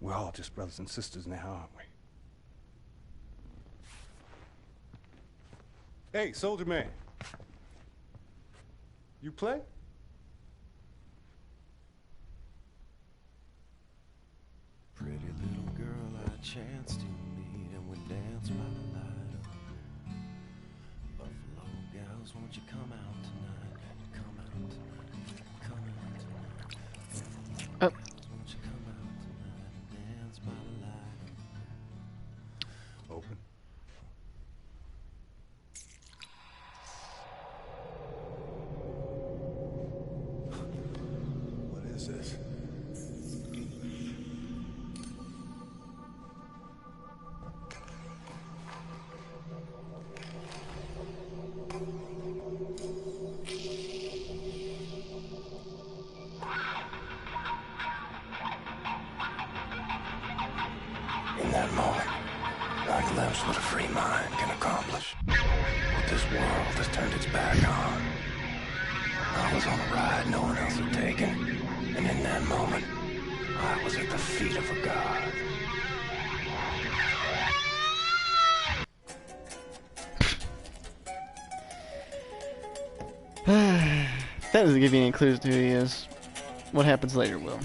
We're all just brothers and sisters now, aren't we? Hey, soldier man. You play? Pretty little girl I chanced to meet and we danced by the light of Buffalo gals, won't you come out tonight? Come out tonight. Come out tonight. Oh. Won't you come out tonight and dance by the light of... Open. What is this? In that moment, I glimpsed what a free mind can accomplish. What this world has turned its back on. I was on a ride no one else had taken, and in that moment, I was at the feet of a god. That doesn't give you any clues to who he is. What happens later will.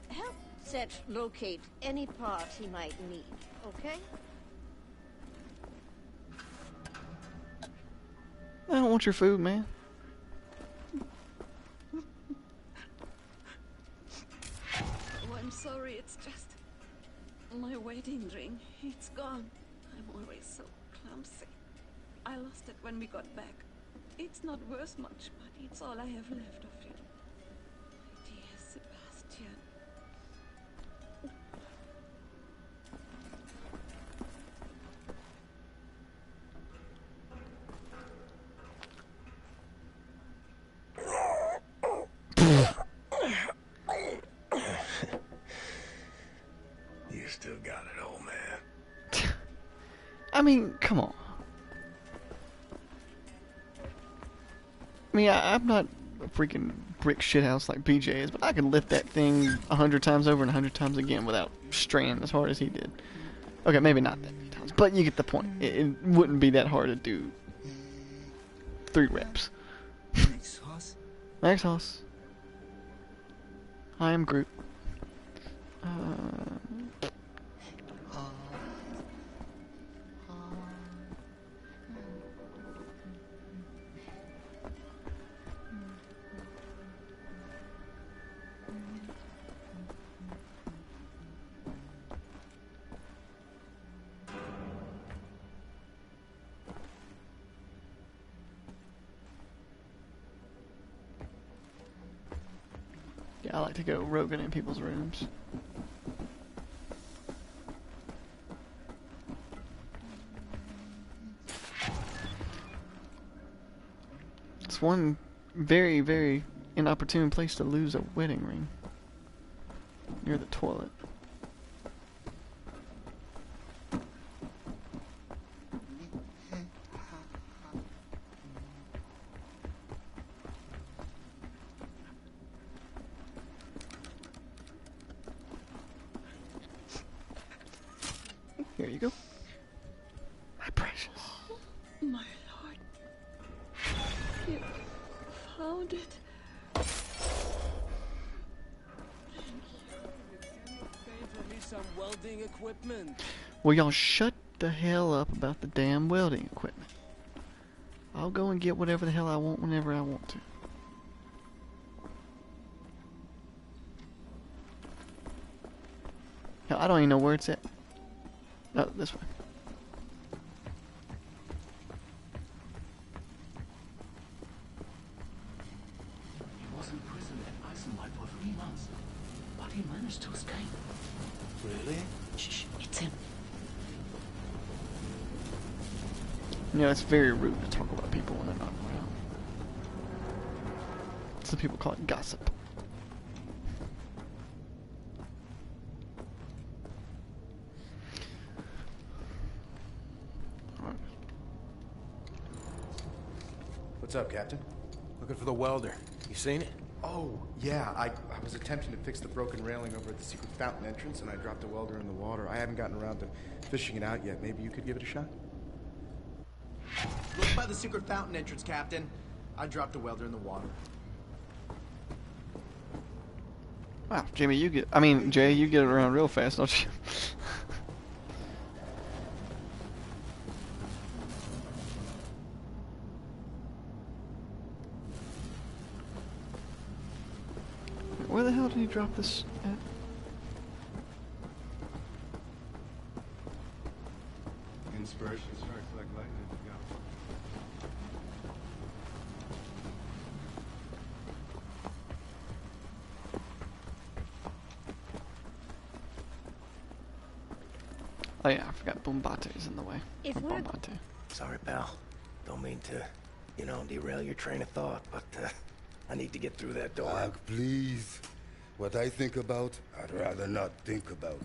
Help Set locate any part he might need, okay? I don't want your food, man. Oh, I'm sorry, it's just my wedding ring. It's gone. I'm always so clumsy. I lost it when we got back. It's not worth much, but it's all I have left of you. My dear Sebastian. You still got it, old man. I mean, come on. I mean, I'm not a freaking brick shithouse like BJ is, but I can lift that thing 100 times over and 100 times again without straining as hard as he did. Okay, maybe not that many times, but you get the point. It wouldn't be that hard to do 3 reps. Max Haus? Max Haus. I am Groot. Yeah, I like to go roguing in people's rooms. It's one very, very inopportune place to lose a wedding ring. Near the toilet. Here you go. My precious. My lord. You found it. Some welding equipment. Well, y'all shut the hell up about the damn welding equipment. I'll go and get whatever the hell I want whenever I want to. Hell, I don't even know where it's at. No, this way. He was in prison at Eisenwald for 3 months, but he managed to escape. Really? Shh, it's him. You know, it's very rude to talk about people when they're not around. Some people call it gossip. What's up, Captain? Looking for the welder. You seen it? Oh, yeah. I was attempting to fix the broken railing over at the secret fountain entrance, and I dropped a welder in the water. I haven't gotten around to fishing it out yet. Maybe you could give it a shot? Look by the secret fountain entrance, Captain. I dropped a welder in the water. Wow, Jimmy, Jay, you get it around real fast, don't you? Where the hell did he drop this at? Inspiration strikes like lightning. Oh yeah, I forgot Boombate's in the way. If we're... Bombate. Sorry, pal. Don't mean to, derail your train of thought, but I need to get through that door. Doc, please. What I think about, I'd rather not think about.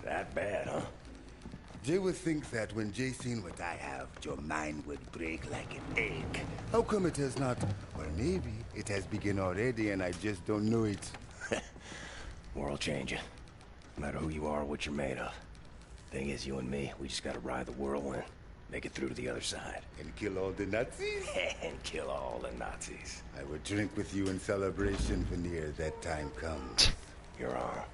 That bad, huh? Jay would think that when Jay seen what I have, your mind would break like an egg. How come it has not? Or maybe it has begun already and I just don't know it. World changing. No matter who you are or what you're made of. Thing is, you and me, we just gotta ride the whirlwind. Make it through to the other side. And kill all the Nazis? And kill all the Nazis. I would drink with you in celebration whenever that time comes. Your arm.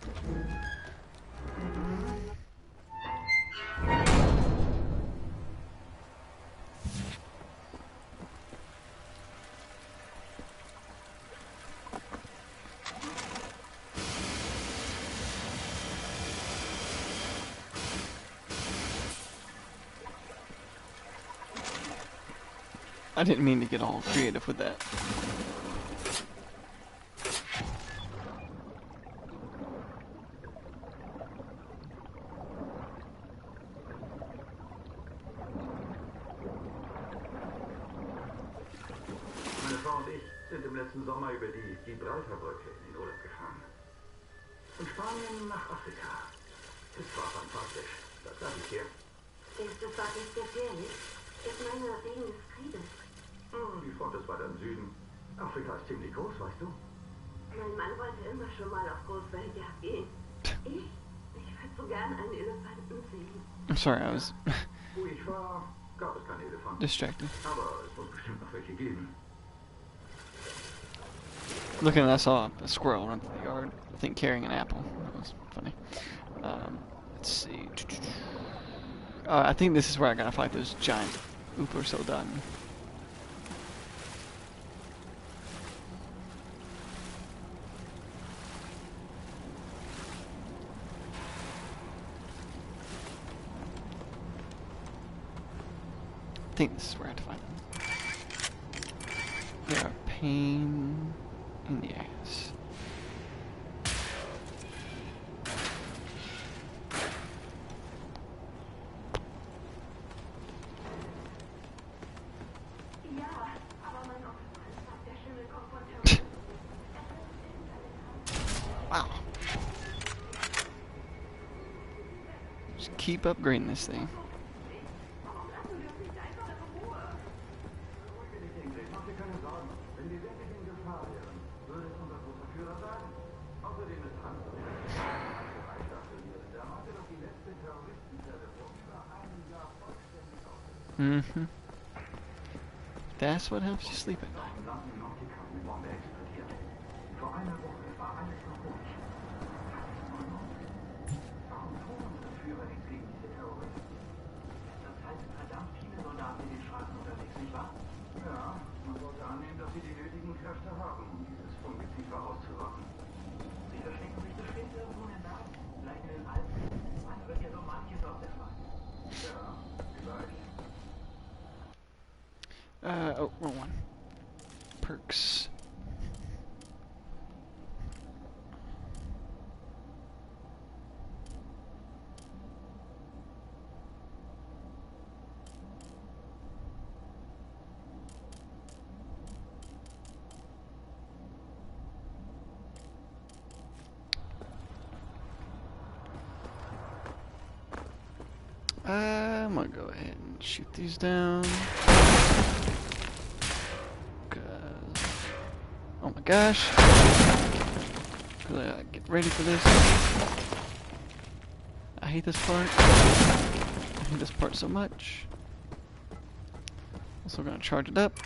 I didn't mean to get all creative with that. Meine Frau und ich sind im letzten Sommer über die Gibraltarbrücke in den Urlaub gefahren. Von Spanien nach Afrika. Es war fantastisch, das sag ich dir. Denkst du, es war nicht gefährlich? Ich meine, wegen des Krieges. Die Front ist weiter im Süden. Afrika ist ziemlich groß, weißt du? Mein Mann wollte immer schon mal auf Großwildjagd gehen. Ich würde so gern einen Elefanten sehen. I'm sorry, I was Wo ich war, gab es keine Elefanten. distracted. Aber es muss bestimmt noch welche geben. Looking, I saw a squirrel run through the yard, I think carrying an apple. That was funny. Let's see. I think this is where I gotta fight those giant Uber Soldani. I think this is where I have to find them. They are a pain in the ass. Ja, aber mein Wow. Just keep upgrading this thing. Mm-hmm. That's what helps you sleep at night. Oh, wrong one. Perks. I'm gonna go ahead and shoot these down. Oh my gosh. Get ready for this. I hate this part. I hate this part so much. Also gonna charge it up.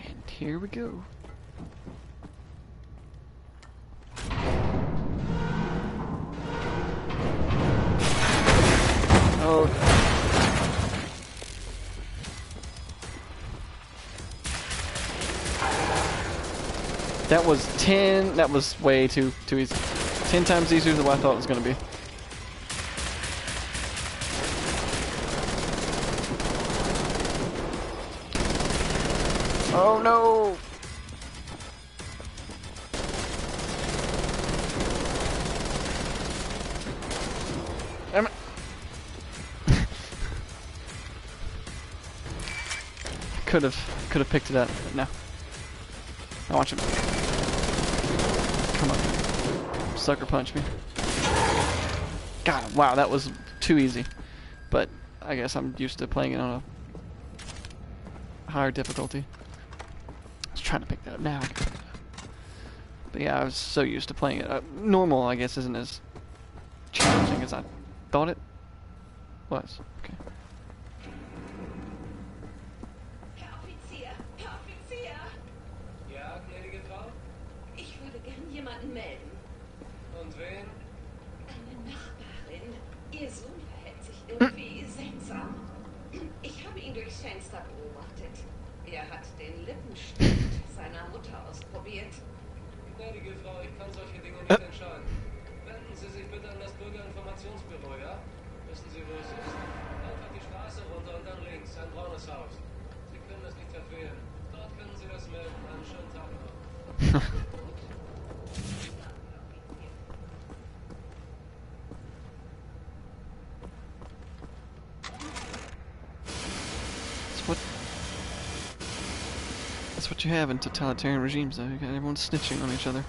And here we go. Oh. That was 10, that was way too easy. 10 times easier than what I thought it was going to be. Oh no! Could have picked it up, but no. I want him. Come on. Sucker punch me. God, wow, that was too easy. But I guess I'm used to playing it on a higher difficulty. I was trying to pick that up now. But yeah, I was so used to playing it. Normal, I guess, isn't as challenging as I thought it was. Okay. Irgendwie seltsam. Ich habe ihn durchs Fenster beobachtet. Er hat den Lippenstift seiner Mutter ausprobiert. Gnädige Frau, ich kann solche Dinge nicht entscheiden. Wenden Sie sich bitte an das Bürgerinformationsbüro, ja? Wissen Sie, wo es ist? Einfach die Straße runter und dann links, ein braunes Haus. Sie können das nicht verfehlen. Dort können Sie das melden. Einen schönen Tag noch. That's what you have in totalitarian regimes, though. You got everyone snitching on each other.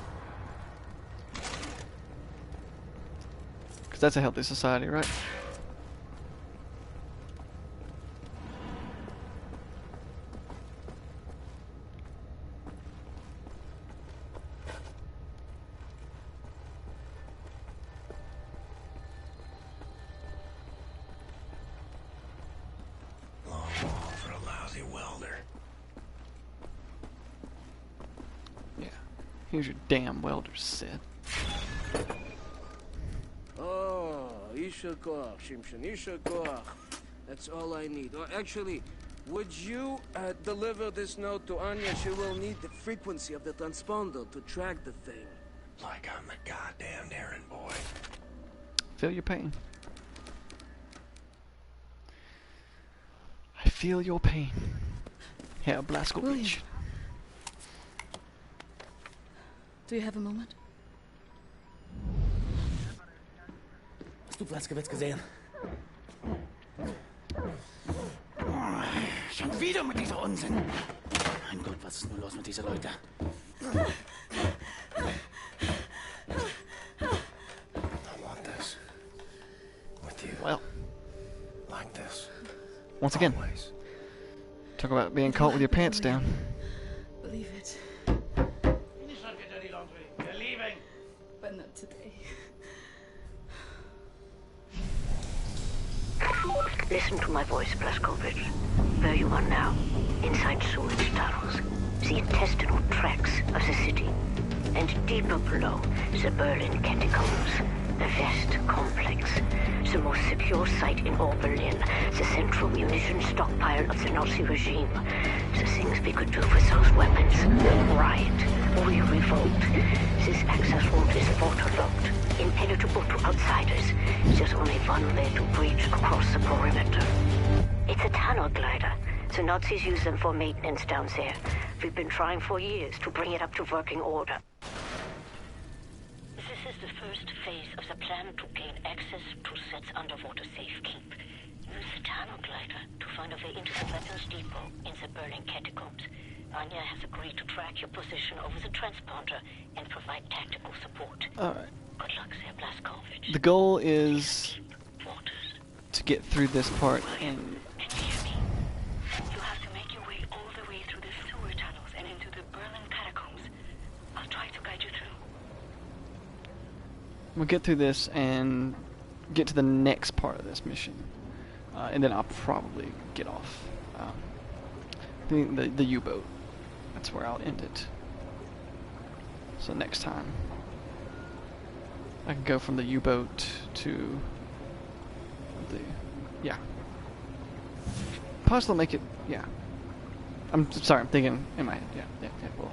Because that's a healthy society, right? Here's your damn welder, Sid. Oh, Isha Koach, Shimshon, Isha Koach. That's all I need. Oh, actually, would you deliver this note to Anya? She will need the frequency of the transponder to track the thing. Like I'm the goddamn errand boy. Feel your pain. I feel your pain. Herr Blazkowicz. Do you have a moment? Hast du Blazkowicz gesehen? Schon wieder mit dieser Unsinn. Mein Gott, was Was ist nur los mit diesen Leuten? I want this. With you. Well. Like this. Once again. Always. Talk about being caught with your pants down. Believe it. Finish up your dirty laundry. We're leaving. But not today. Listen to my voice, Blazkowicz. Where you are now, inside sewage tunnels, the intestinal tracts of the city, and deeper below, the Berlin catacombs, the vast complex, the most secure site in all Berlin, the central munition stockpile of the Nazi regime, the things we could do with those weapons, riot, we revolt. This access route is waterlogged, impenetrable to outsiders. There's only one way to breach across the perimeter. It's a tunnel glider. The Nazis use them for maintenance down there. We've been trying for years to bring it up to working order. This is the first phase of the plan to gain access to Set's underwater safekeep. Use the tunnel glider to find a way into the weapons depot in the Berlin catacombs. Anya has agreed to track your position over the transponder and provide tactical support. Alright. Good luck there, Blazkowicz. The goal is to get through this part and... You have to make your way all the way through the sewer tunnels and into the Berlin catacombs. I'll try to guide you through. We'll get through this and get to the next part of this mission. And then I'll probably get off. The U-boat. That's where I'll end it. So next time I can go from the U-boat to the... yeah. Possibly make it... yeah. I'm sorry, I'm thinking in my head. Yeah, well.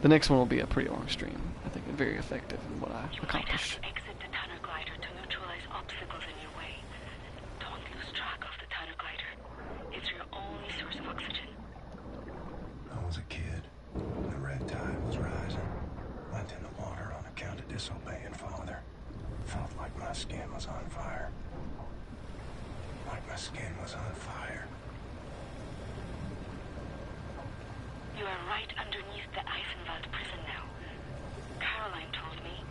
The next one will be a pretty long stream. I think very effective in what I accomplished. Exit the tunnel glider to neutralize obstacles in your way. Don't lose track of the tunnel glider. It's your only source of oxygen. I was a kid. The red tide was rising. Went in the water on account of disobeying father. Felt like my skin was on fire. Like my skin was on fire. You are right underneath the Eisenwald prison now. Caroline told me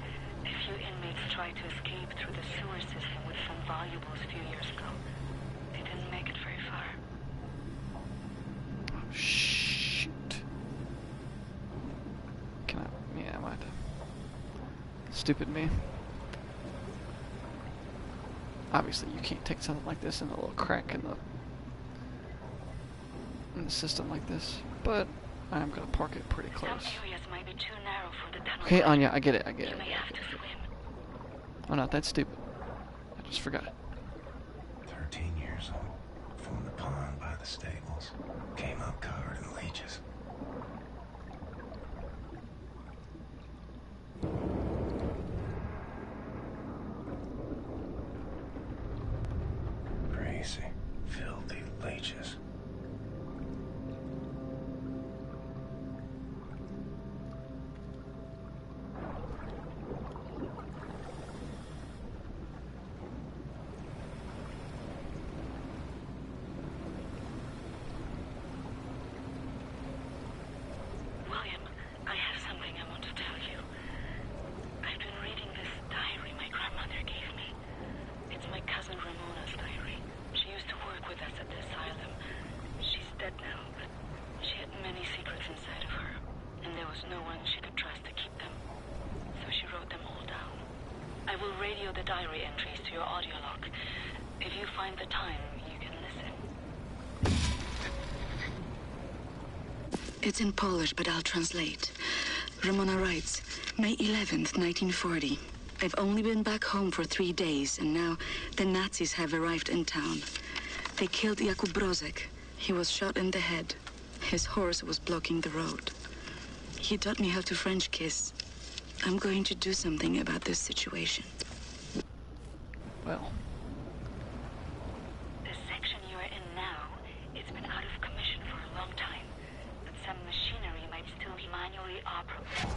a few inmates tried to escape through the sewer system with some valuables a few years ago. They didn't make it very far. Oh, shoot. Can I... yeah, I might. Stupid me. Obviously, you can't take something like this in a little crack in the system like this, but I'm gonna park it pretty close. Some areas might be too narrow for the tunnel. Okay, Anya, I get it. You may have to swim. I'm not that stupid. I just forgot. 13 years old. Formed a pond by the stables. Came up covered in leeches. Crazy, filthy leeches. William, I have something I want to tell you. I've been reading this diary my grandmother gave me. It's my cousin Ramona's diary. She used to work with us at the asylum. She's dead now, but she had many secrets inside of her, and there was no one she could trust to keep them. So she wrote them all down. I will radio the diary entries to your audio log. If you find the time, you can listen. It's in Polish, but I'll translate. Ramona writes, May 11th, 1940. I've only been back home for 3 days, and now the Nazis have arrived in town. They killed Jakub Brozek. He was shot in the head. His horse was blocking the road. He taught me how to French kiss. I'm going to do something about this situation. Well. The section you are in now, it's been out of commission for a long time, but some machinery might still be manually operable.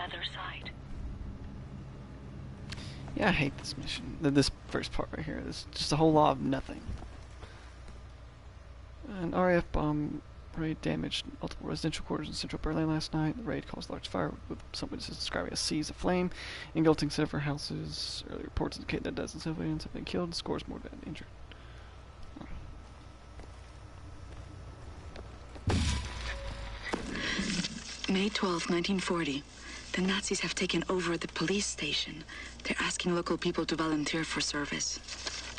other side. Yeah, I hate this mission. This first part right here. There's just a whole lot of nothing. An RAF bomb raid damaged multiple residential quarters in central Berlin last night. The raid caused a large fire, with some witnesses describing a seas of flame engulfing several houses. Early reports indicate that dozens of civilians have been killed and scores more have been injured. May 12, 1940. The Nazis have taken over the police station. They're asking local people to volunteer for service.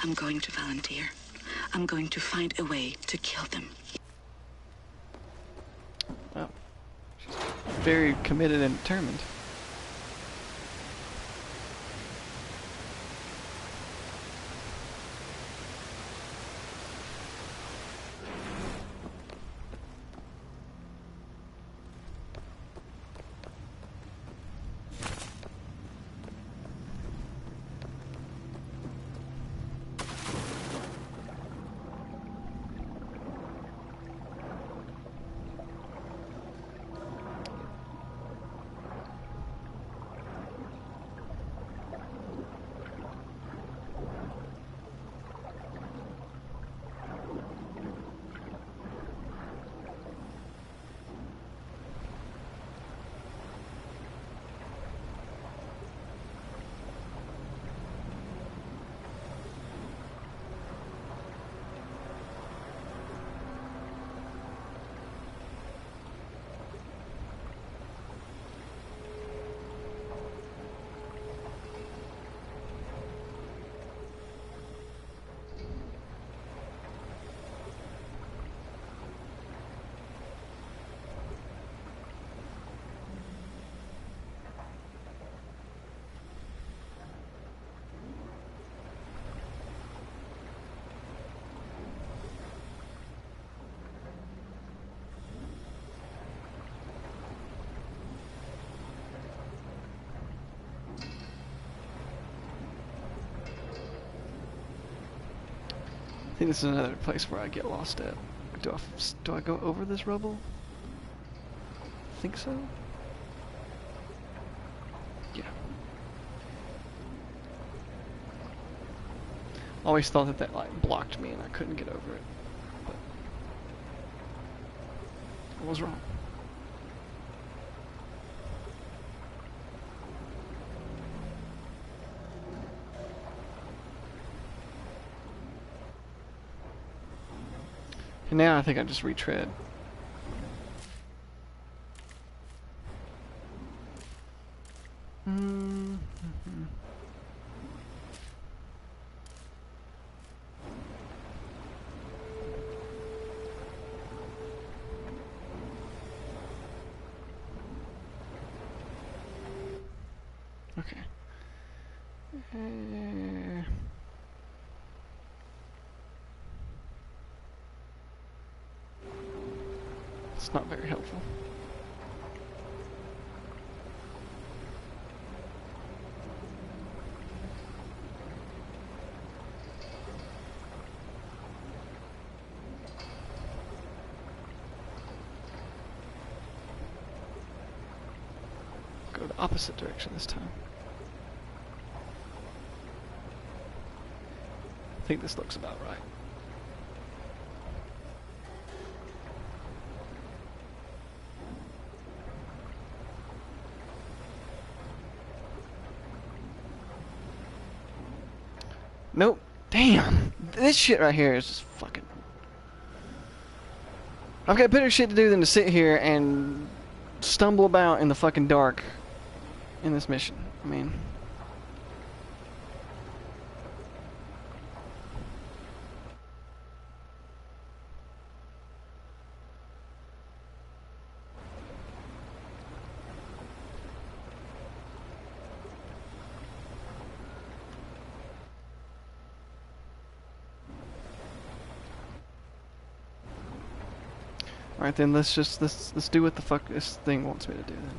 I'm going to volunteer. I'm going to find a way to kill them. Wow. She's very committed and determined. I think this is another place where I get lost at. Do I go over this rubble? I think so. Yeah. Always thought that like blocked me and I couldn't get over it, but I was wrong. And now I think I just retread. Okay. It's not very helpful. Go the opposite direction this time. I think this looks about right. Nope. Damn. This shit right here is just fucking... I've got better shit to do than to sit here and stumble about in the fucking dark in this mission. I mean... Alright then, let's do what the fuck this thing wants me to do then.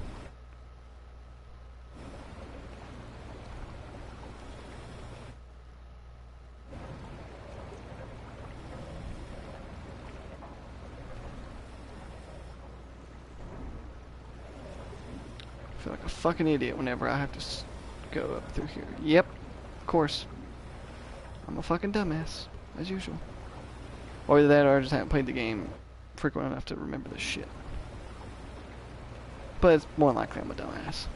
I feel like a fucking idiot whenever I have to go up through here. Yep, of course. I'm a fucking dumbass, as usual. Or either that or I just haven't played the game frequent enough to remember this shit. But it's more likely I'm a dumbass.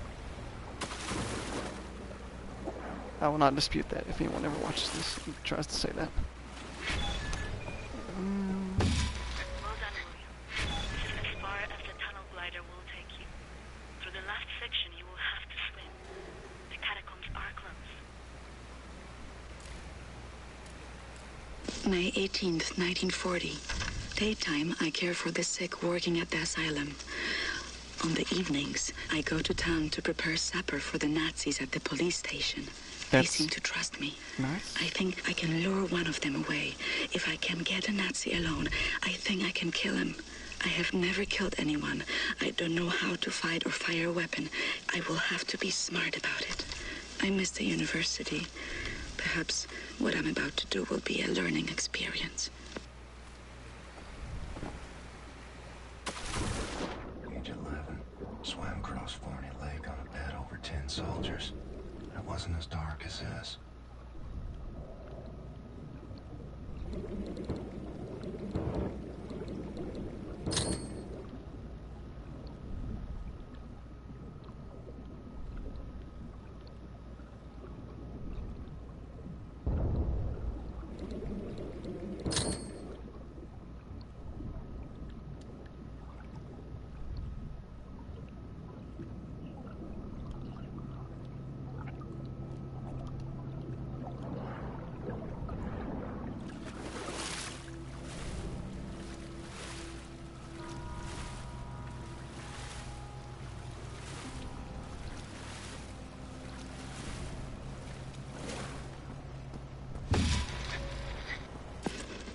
I will not dispute that if anyone ever watches this and tries to say that. Well done, William. This is as far as the tunnel glider will take you. Through the last section you will have to swim. The catacombs are closed. May 18th, 1940. Daytime, I care for the sick working at the asylum. On the evenings, I go to town to prepare supper for the Nazis at the police station. They seem to trust me. Nice. I think I can lure one of them away. If I can get a Nazi alone, I think I can kill him. I have never killed anyone. I don't know how to fight or fire a weapon. I will have to be smart about it. I miss the university. Perhaps what I'm about to do will be a learning experience. Age 11. Swam across Forney Lake on a bed over 10 soldiers. It wasn't as dark as this.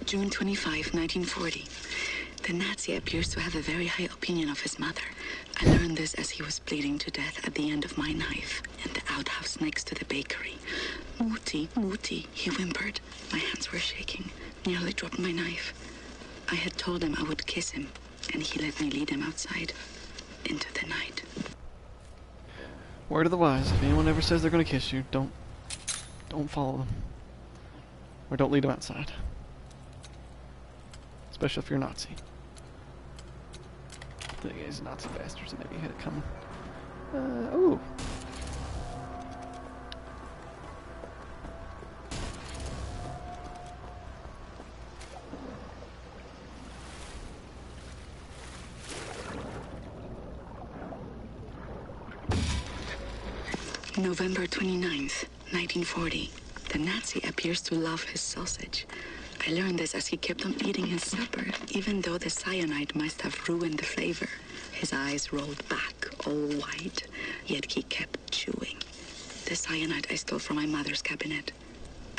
June 25, 1940. The Nazi appears to have a very high opinion of his mother. I learned this as he was bleeding to death at the end of my knife in the outhouse next to the bakery. Mutti, Mutti, he whimpered. My hands were shaking, nearly dropped my knife. I had told him I would kiss him, and he let me lead him outside, into the night. Word of the wise, if anyone ever says they're gonna kiss you, don't follow them. Or don't lead them outside. Especially if you're Nazi. The guys Nazi bastards, maybe you had it coming. Ooh. November 29th, 1940. The Nazi appears to love his sausage. I learned this as he kept on eating his supper, even though the cyanide must have ruined the flavor. His eyes rolled back, all white, yet he kept chewing. The cyanide I stole from my mother's cabinet.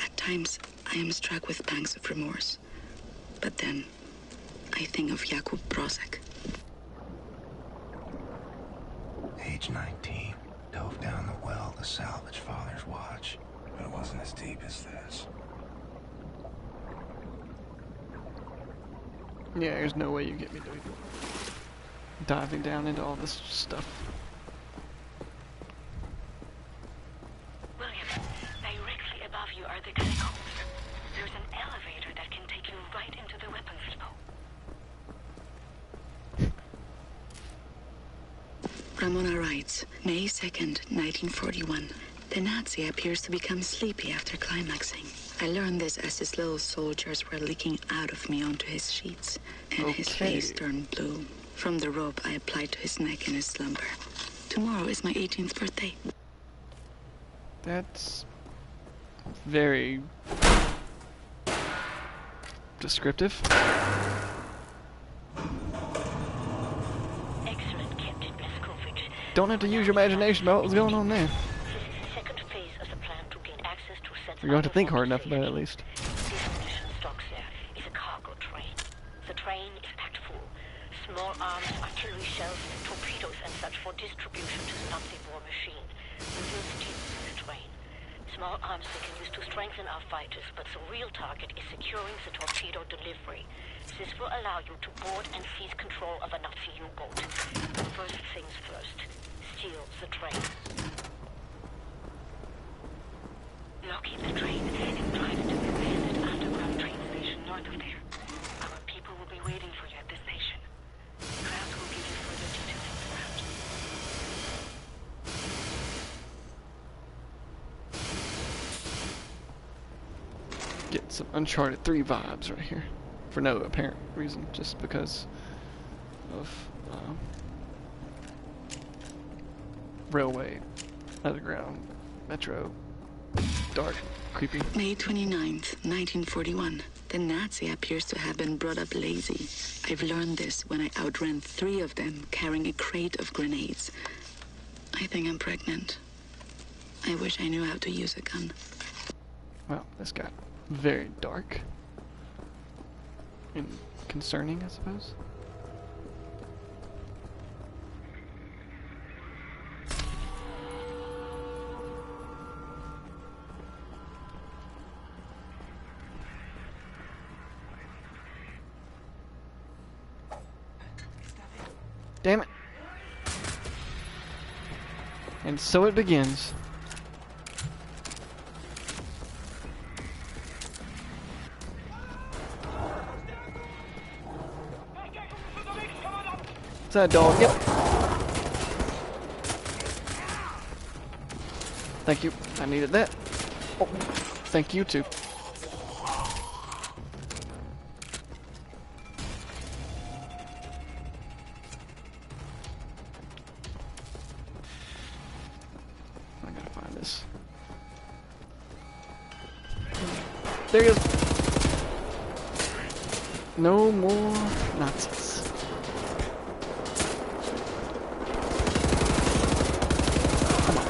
At times, I am struck with pangs of remorse. But then, I think of Jakub Brozek. Age 19. Dove down the well to salvage father's watch, but it wasn't as deep as this. Yeah, there's no way you get me doing diving down into all this stuff. William, directly above you are the catacombs. There's an elevator that can take you right into the weapons depot. Ramona writes, May 2nd, 1941. The Nazi appears to become sleepy after climaxing. I learned this as his little soldiers were leaking out of me onto his sheets, and his face turned blue. From the rope I applied to his neck in his slumber. Tomorrow is my 18th birthday. That's very descriptive. Excellent, Captain Blazkowicz. Don't have to use your imagination about what was going on there. This is the second phase of the plan to gain access to You're going to have to think hard enough about it at least. This munition stocks there is a cargo train. The train is packed full. Small arms, artillery shells, torpedoes and such for distribution to the Nazi war machine. We will steal the train. small arms we can use to strengthen our fighters, but the real target is securing the torpedo delivery. This will allow you to board and seize control of a Nazi U-boat. First things first, steal the train. Locate the train and drive it to the abandoned underground train station north of there. Our people will be waiting for you at the station. Krauss will give you further details on the route. Get some Uncharted 3 vibes right here. For no apparent reason, just because of railway, underground, metro, dark, creepy. May 29th, 1941. The Nazi appears to have been brought up lazy. I've learned this when I outran 3 of them carrying a crate of grenades. I think I'm pregnant. I wish I knew how to use a gun. Well, this got very dark. And concerning, I suppose. Damn it. And so it begins. Is that a dog? Yep. Thank you. I needed that. Oh, thank you too. I gotta find this. There he is. No more Nazis.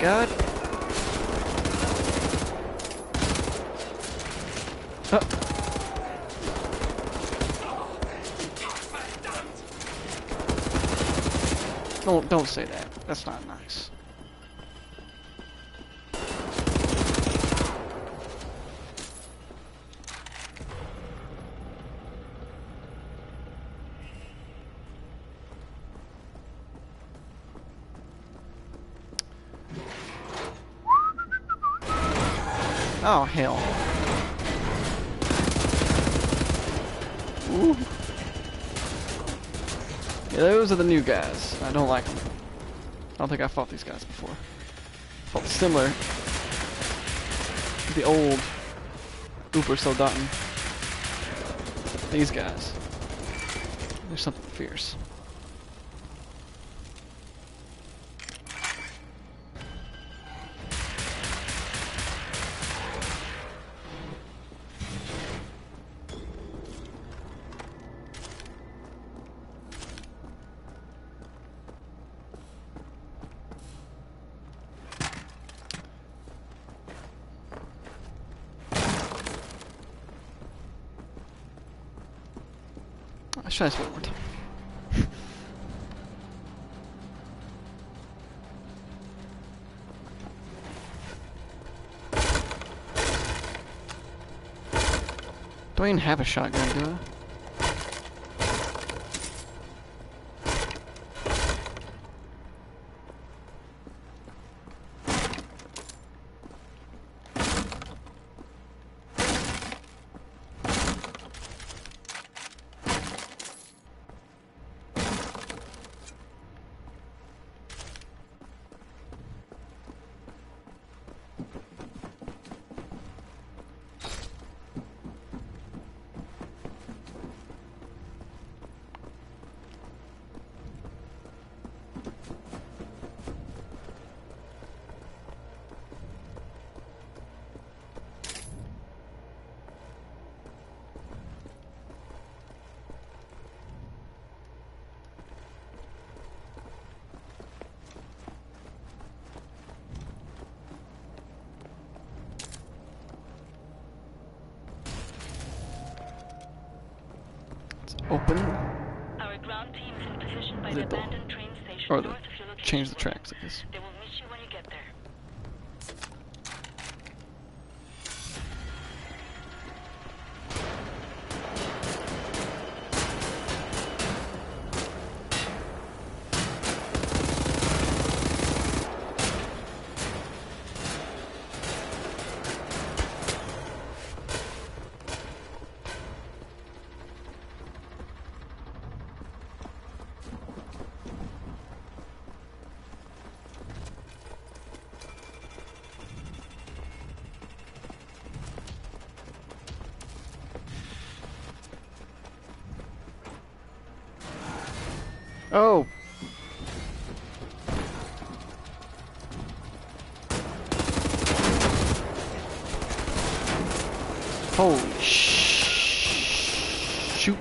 God. Don't say that. That's not nice. Oh, hell. Ooh. Yeah, those are the new guys. I don't like them. I don't think I fought these guys before. Fought similar to the old Uber Soldaten. These guys. There's something fierce. Let's try this one more time. Do I even have a shotgun, do I? Open. Our ground team is in position by the abandoned train station or north of your location. change the tracks, I guess. They will meet you when you get there. Oh! Holy shoot.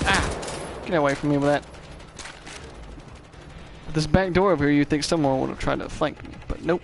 Ah! Get away from me with that. This back door over here, you'd think someone would have tried to flank me, but nope.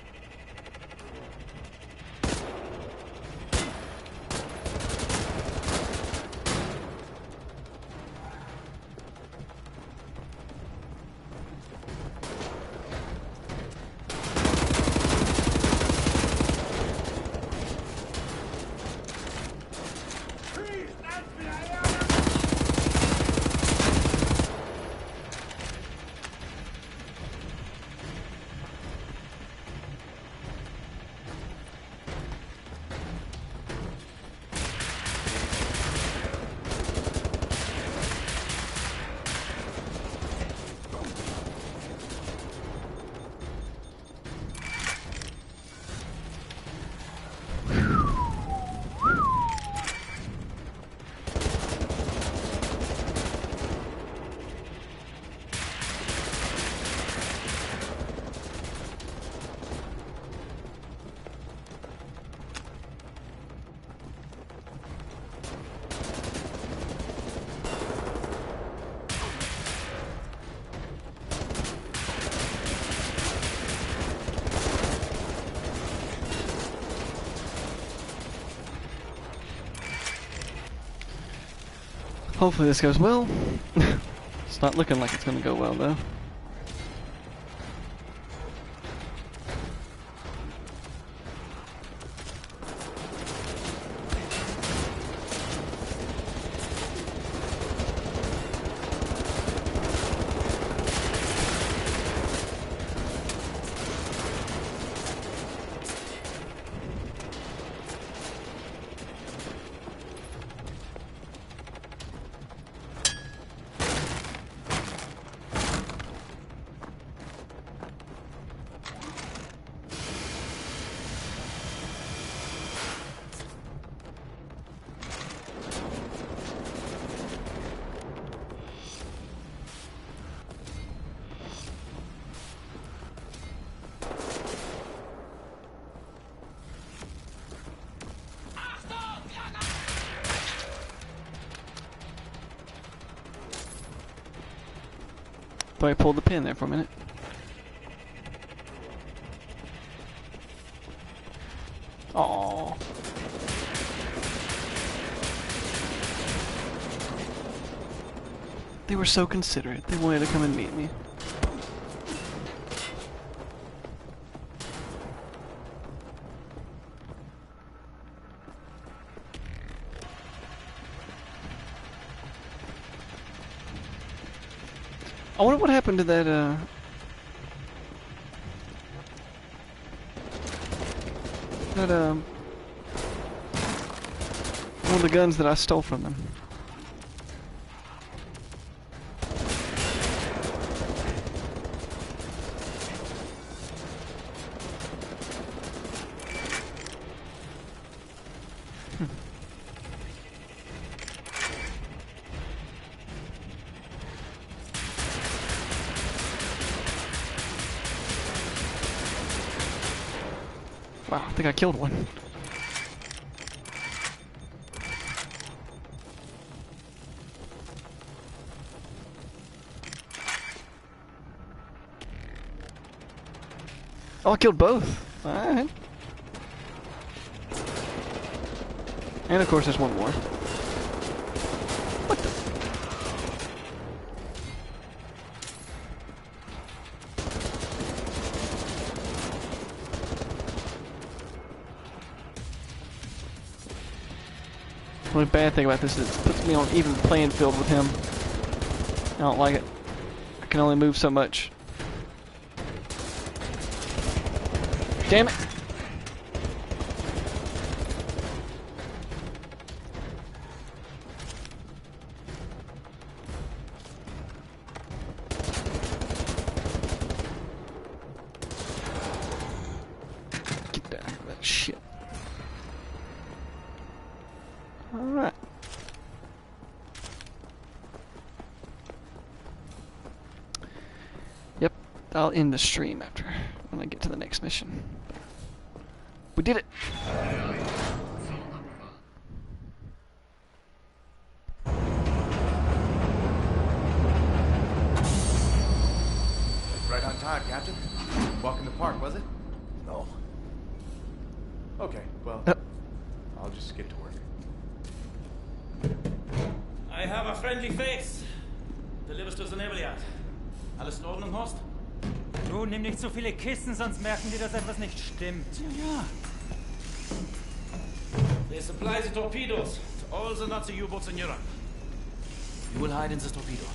Hopefully this goes well. It's not looking like it's gonna go well though. Thought I pulled the pin there for a minute. Aww. They were so considerate. They wanted to come and meet me. I wonder what happened to that, one of the guns that I stole from them. Wow, I think I killed one. Oh, I killed both. Alright. And of course there's one more. What the? The only bad thing about this is it puts me on even playing field with him. I don't like it. I can only move so much. Damn it! Get down here, that shit. I'll end the stream after when I get to the next mission. We did it! Right on time, Captain. Walk in the park, was it? No. Okay, well, I'll just get to work. I have a friendly face. Delivers to the naval yard. Alles in Ordnung, Horst? Du, nimm nicht so viele Kisten, sonst merken die, dass etwas nicht stimmt. Ja. They supply the torpedoes to all the Nazi U-boats in Europe. You will hide in the torpedo.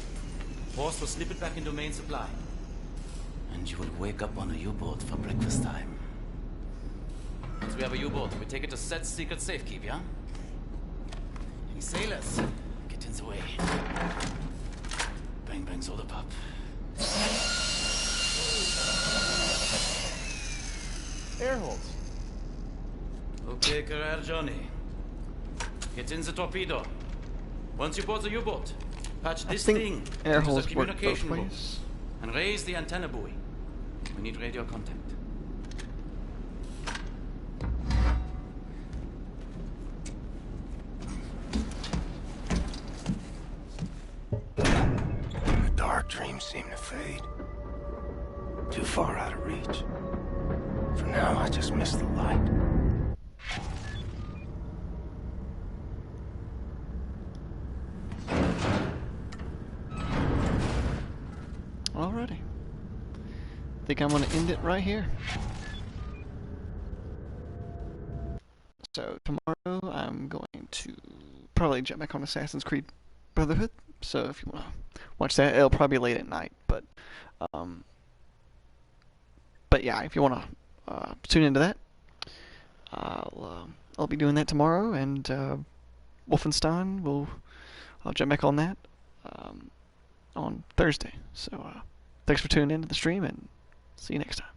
Horst will slip it back into main supply. And you will wake up on a U-boat for breakfast time. Once we have a U-boat, we take it to Set's secret safekeep, yeah? Any sailors, get in the way. Bang, bang, soda pop. Air holes. Okay, career Johnny. Get in the torpedo. Once you board the U-boat, patch this thing air into the holes work both communication room ways. and raise the antenna buoy. We need radio contact. The dark dreams seem to fade. Too far out of reach. For now, I just miss the light. Alrighty. Think I'm gonna end it right here. So tomorrow I'm going to probably jump back on Assassin's Creed Brotherhood. So if you wanna watch that, it'll probably be late at night. But yeah, if you wanna tune into that, I'll be doing that tomorrow. And Wolfenstein, I'll jump back on that on Thursday. So thanks for tuning in to the stream, and see you next time.